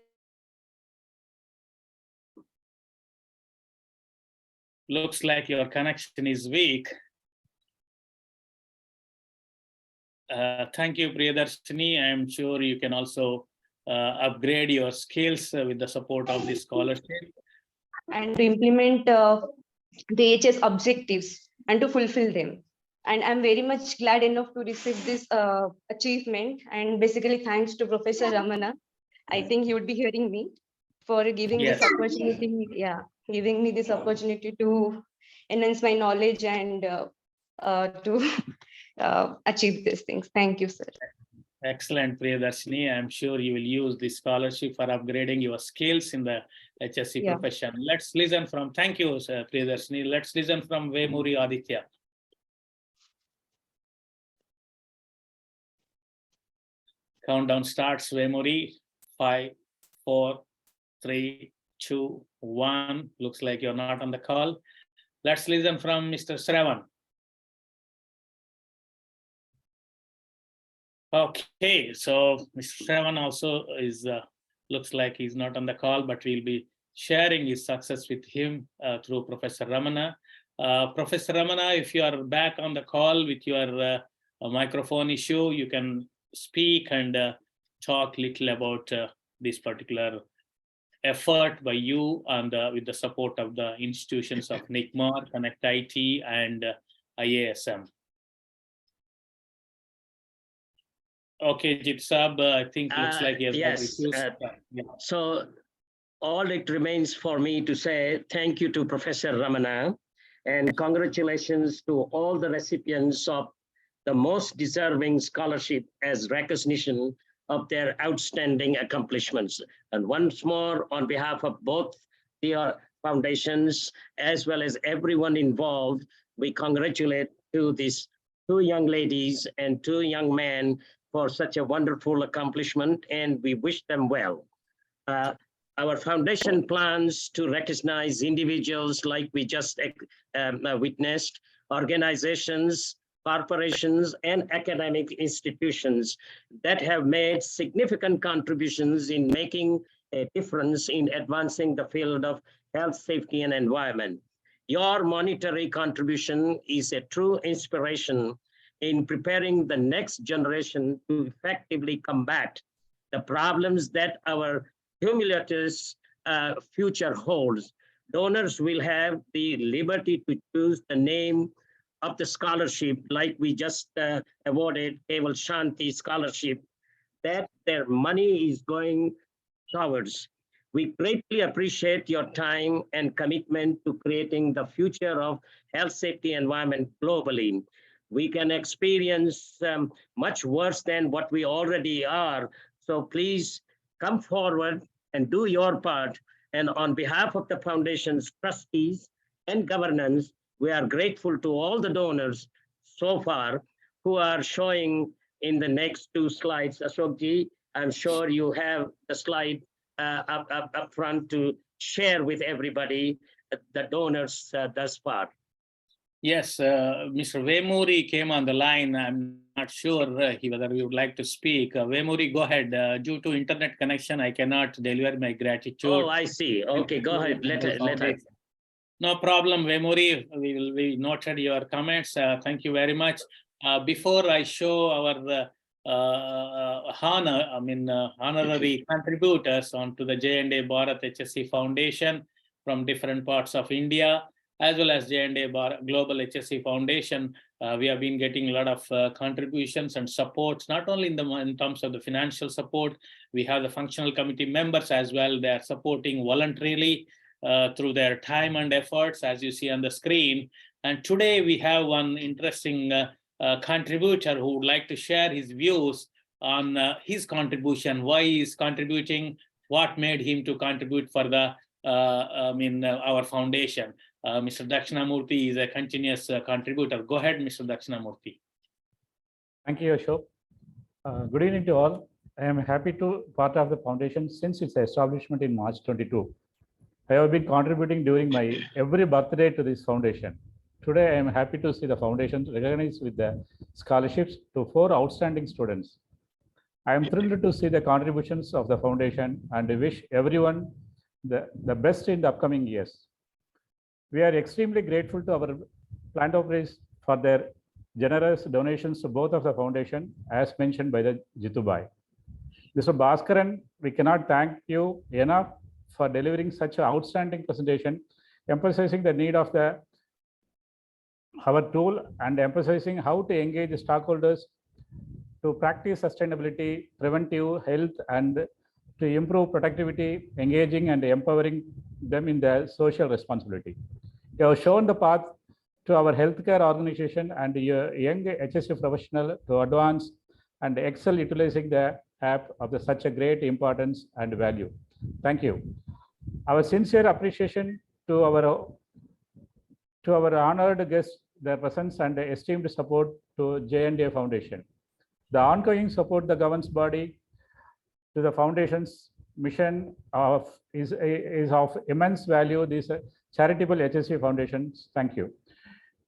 Looks like your connection is weak. Thank you, Priyadarshini. I'm sure you can also upgrade your skills with the support of this scholarship. And to implement the EHS objectives and to fulfill them. And I'm very much glad enough to receive this achievement. And basically, thanks to Professor Ramana. I think he would be hearing me for giving this opportunity. Yeah, giving me this opportunity to enhance my knowledge and to achieve these things. Thank you, sir. Excellent, Priyadarshini. I'm sure you will use this scholarship for upgrading your skills in the HSE profession. Let's listen from, thank you, Priyadarshini. Let's listen from Vemuri Aditya. Countdown starts, Vemuri. 5, 4, 3, 2, 1. Looks like you're not on the call. Let's listen from Mr. Shravan. Okay, so Mr. Shravan also is, looks like he's not on the call, but we'll be sharing his success with him through Professor Ramana. Professor Ramana, if you are back on the call with your microphone issue, you can speak and talk a little about this particular effort by you and with the support of the institutions of NICMAR, Connect IT, and IASM. Okay, Jit Saab, I think looks like he has yes. So all it remains for me to say thank you to Professor Ramana and congratulations to all the recipients of the most deserving scholarship as recognition of their outstanding accomplishments. And once more, on behalf of both the foundations as well as everyone involved, we congratulate to these 2 young ladies and 2 young men for such a wonderful accomplishment, and we wish them well. Our foundation plans to recognize individuals like we just witnessed, organizations, corporations, and academic institutions that have made significant contributions in making a difference in advancing the field of health, safety, and environment. Your monetary contribution is a true inspiration in preparing the next generation to effectively combat the problems that our humilious future holds. Donors will have the liberty to choose the name of the scholarship, like we just awarded Keval-Shanti scholarship, that their money is going towards. We greatly appreciate your time and commitment to creating the future of health, safety, environment globally. We can experience much worse than what we already are. So please come forward and do your part. And on behalf of the foundation's trustees and governance, we are grateful to all the donors so far who are showing in the next 2 slides. Ashokji, I'm sure you have the slide up front to share with everybody the donors thus far. Yes, Mr. Vemuri came on the line. I'm not sure whether he would like to speak. Vemuri, go ahead. Due to internet connection, I cannot deliver my gratitude. Oh, I see. Okay, go ahead. Let her. No problem, Vemuri. We noted your comments. Thank you very much. Before I show our honorary contributors onto the J&A Bharat HSE Foundation from different parts of India, as well as J&A Global HSE Foundation, we have been getting a lot of contributions and supports, not only in terms of the financial support. We have the functional committee members as well. They are supporting voluntarily through their time and efforts, as you see on the screen. And today we have one interesting contributor who would like to share his views on his contribution, why he is contributing, what made him to contribute for the our foundation. Mr. Dakshinamurthy is a continuous contributor. Go ahead, Mr. Dakshinamurthy. Thank you, Ashok. Good evening to all. I am happy to be part of the foundation since its establishment in March 22. I have been contributing during my every birthday to this foundation. Today, I am happy to see the foundation recognized with the scholarships to 4 outstanding students. I am thrilled to see the contributions of the foundation and wish everyone the best in the upcoming years. We are extremely grateful to our philanthropists for their generous donations to both of the foundation, as mentioned by the Jitubai. Mr. Bhaskaran, we cannot thank you enough for delivering such an outstanding presentation, emphasizing the need of our tool and emphasizing how to engage the stockholders to practice sustainability, preventive health, and to improve productivity, engaging and empowering them in their social responsibility. You have shown the path to our healthcare organization and your young HSE professional to advance and excel utilizing the app of such a great importance and value. Thank you. Our sincere appreciation to our honored guests, their presence and esteemed support to J&A Foundation. The ongoing support the governance body to the foundation's mission is of immense value. These charitable HSE foundations, thank you.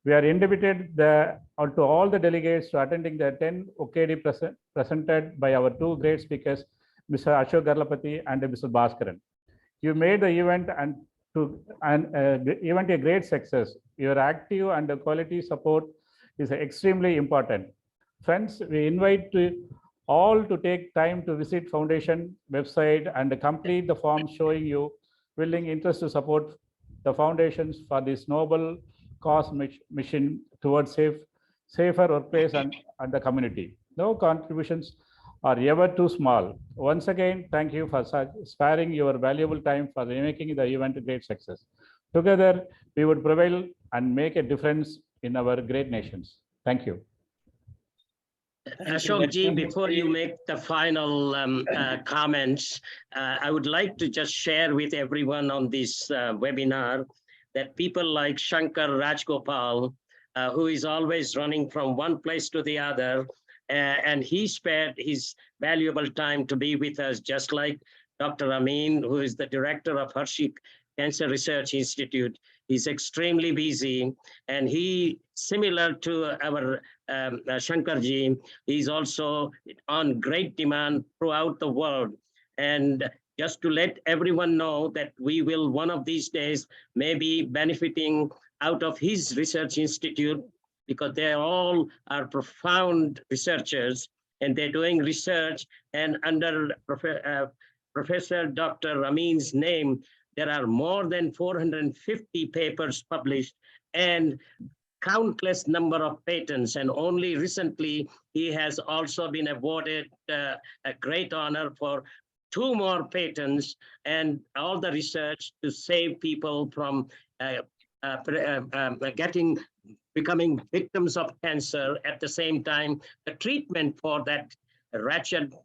We are indebted to all the delegates to attending the 10 OKD presented by our 2 great speakers, Mr. Ashok Garlapati and Mr. Bhaskaran. You made the event a great success. Your active and quality support is extremely important. Friends, we invite all to take time to visit Foundation website and complete the form showing you willing interest to support the foundations for this noble cause mission towards safer workplace and the community. No contributions are ever too small. Once again, thank you for sparing your valuable time for making the event a great success. Together, we would prevail and make a difference in our great nations. Thank you. Ashok ji, before you make the final comments, I would like to just share with everyone on this webinar that people like Shankar Rajgopal, who is always running from one place to the other, and he spared his valuable time to be with us, just like Dr. Amin, who is the director of Hershey Cancer Research Institute. He's extremely busy, and he, similar to our Shankarji, is also on great demand throughout the world. And just to let everyone know that we will one of these days maybe benefiting out of his research institute, because they all are profound researchers and they're doing research, and under Professor Dr. Amin's name, there are more than 450 papers published and countless number of patents. And only recently, he has also been awarded a great honor for 2 more patents and all the research to save people from becoming victims of cancer. At the same time, the treatment for that wretched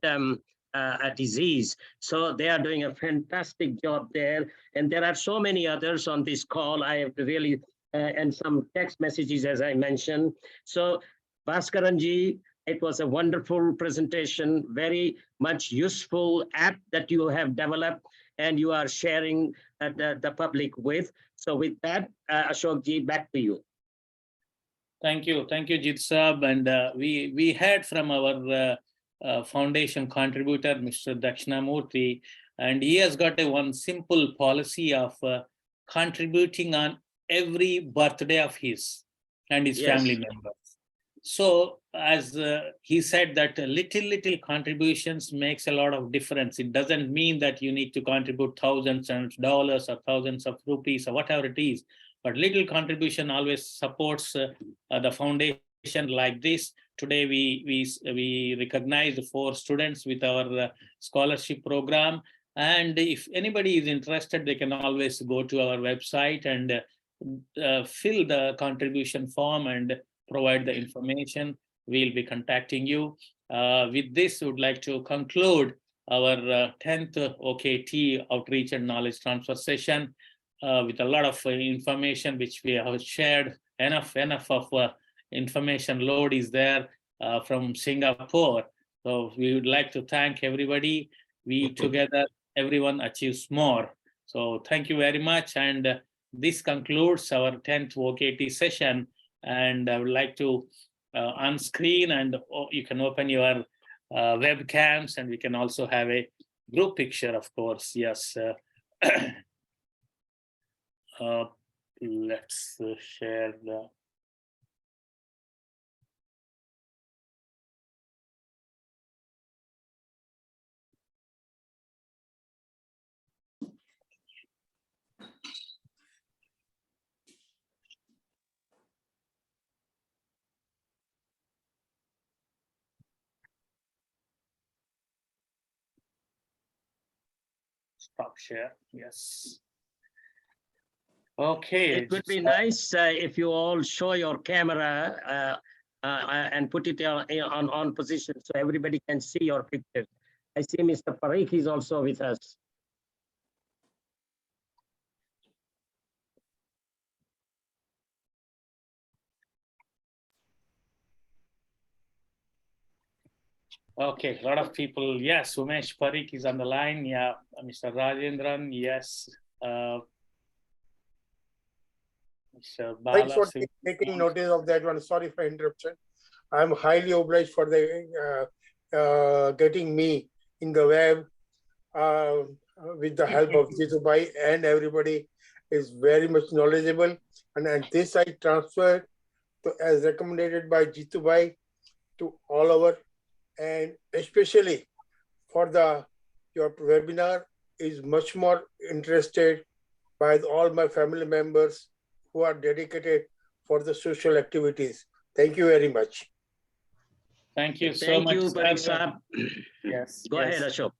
disease. So they are doing a fantastic job there. And there are so many others on this call. I have to really, and some text messages, as I mentioned. So Bhaskaran ji, it was a wonderful presentation, very much useful app that you have developed and you are sharing the public with. So with that, Ashok ji, back to you. Thank you, Jit Saab. And we heard from our foundation contributor, Mr. Dakshinamurthy, and he has got one simple policy of contributing on every birthday of his and his family members. So as he said that little contributions makes a lot of difference. It doesn't mean that you need to contribute thousands of dollars or thousands of rupees or whatever it is, but little contribution always supports the foundation like this. Today we recognize 4 students with our scholarship program, and if anybody is interested, they can always go to our website and fill the contribution form and provide the information. We'll be contacting you. With this, we would like to conclude our 10th OKT Outreach and Knowledge Transfer session with a lot of information which we have shared. Enough of information load is there from Singapore. So we would like to thank everybody. We together, everyone achieves more. So thank you very much. And this concludes our 10th OKT session. And I would like to unscreen, and you can open your webcams, and we can also have a group picture, of course. Yes. Let's share the. Stop share. Yes. Okay. It would be nice if you all show your camera and put it on position so everybody can see your picture. I see Mr. Parikh is also with us. Okay, a lot of people. Yes, Umesh Parikh is on the line. Yeah, Mr. Rajendran. Yes. Mr. Bala. Thanks for taking notice of that one. Sorry for interruption. I'm highly obliged for the getting me in the web with the help of Jitubai, and everybody is very much knowledgeable. And this I transferred to, as recommended by Jitubai, to all over, and especially for your webinar is much more interested by all my family members who are dedicated for the social activities. Thank you very much. Thank you so much. Thank you, Parikh. Yes. Go ahead, Ashok.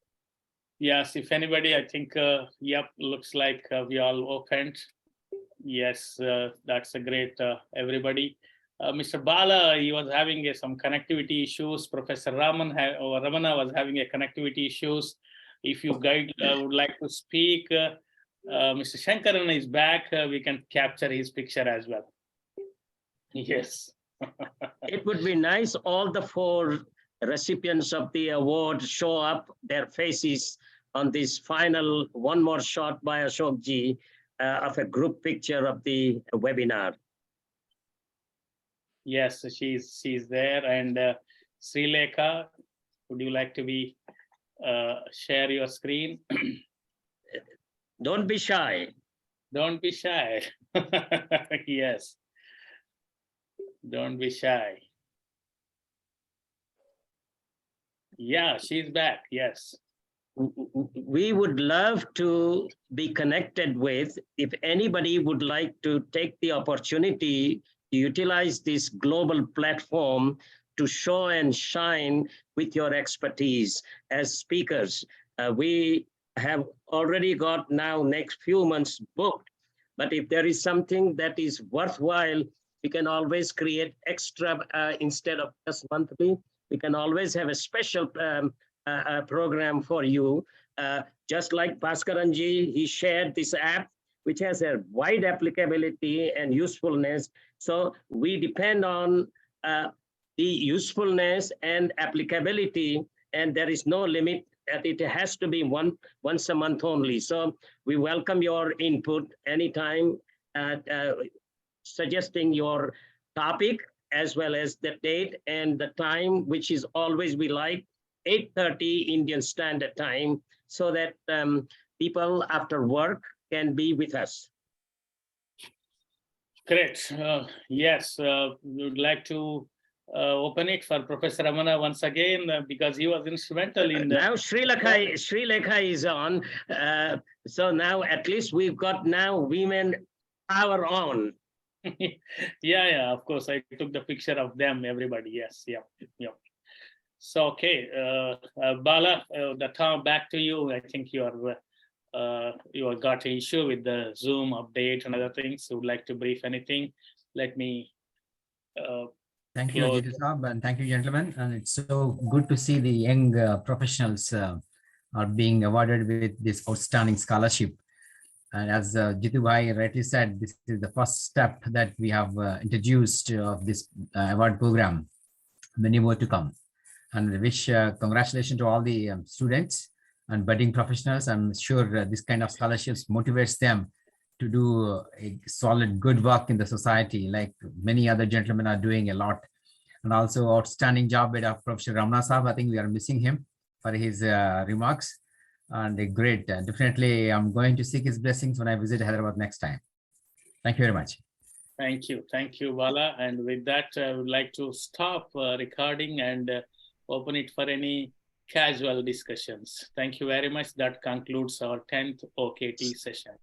Yes, if anybody, I think, yep, looks like we all opened. Yes, that's a great, everybody. Mr. Bala, he was having some connectivity issues. Professor Ramana was having a connectivity issues. If you guys would like to speak, Mr. Shankaran is back. We can capture his picture as well. Yes. It would be nice all the 4 recipients of the award show up their faces on this final one more shot by Ashok ji of a group picture of the webinar. Yes, she's there. And Sri Lekha, would you like to be share your screen? Don't be shy. Don't be shy. Yes. Don't be shy. Yeah, she's back. Yes. We would love to be connected with, if anybody would like to take the opportunity to utilize this global platform to show and shine with your expertise as speakers. We have already got now next few months booked, but if there is something that is worthwhile, we can always create extra instead of just monthly. We can always have a special program for you. Just like Bhaskaran ji, he shared this app, which has a wide applicability and usefulness. So we depend on the usefulness and applicability, and there is no limit. It has to be once a month only. So we welcome your input anytime, suggesting your topic as well as the date and the time, which is always we like 8:30 Indian Standard Time, so that people after work can be with us. Great. Yes, we would like to open it for Professor Ramana once again, because he was instrumental in the... Now Sri Lekha is on. So now at least we've got now women power on. Yeah, of course. I took the picture of them, everybody. Yes, yeah. So, okay, Bala, the time back to you. I think you have got an issue with the Zoom update and other things. Would like to brief anything? Let me. Thank you, Ajit Saab, and thank you, gentlemen. And it's so good to see the young professionals are being awarded with this outstanding scholarship. And as Jitu Bhai rightly said, this is the first step that we have introduced of this award program. Many more to come. And I wish congratulations to all the students and budding professionals. I'm sure this kind of scholarships motivates them to do a solid good work in the society, like many other gentlemen are doing a lot. And also outstanding job by Professor Ramana Saab. I think we are missing him for his remarks. And great, definitely I'm going to seek his blessings when I visit Hyderabad next time. Thank you very much. Thank you, Bala. And with that, I would like to stop recording and open it for any casual discussions. Thank you very much. That concludes our 10th OKT session.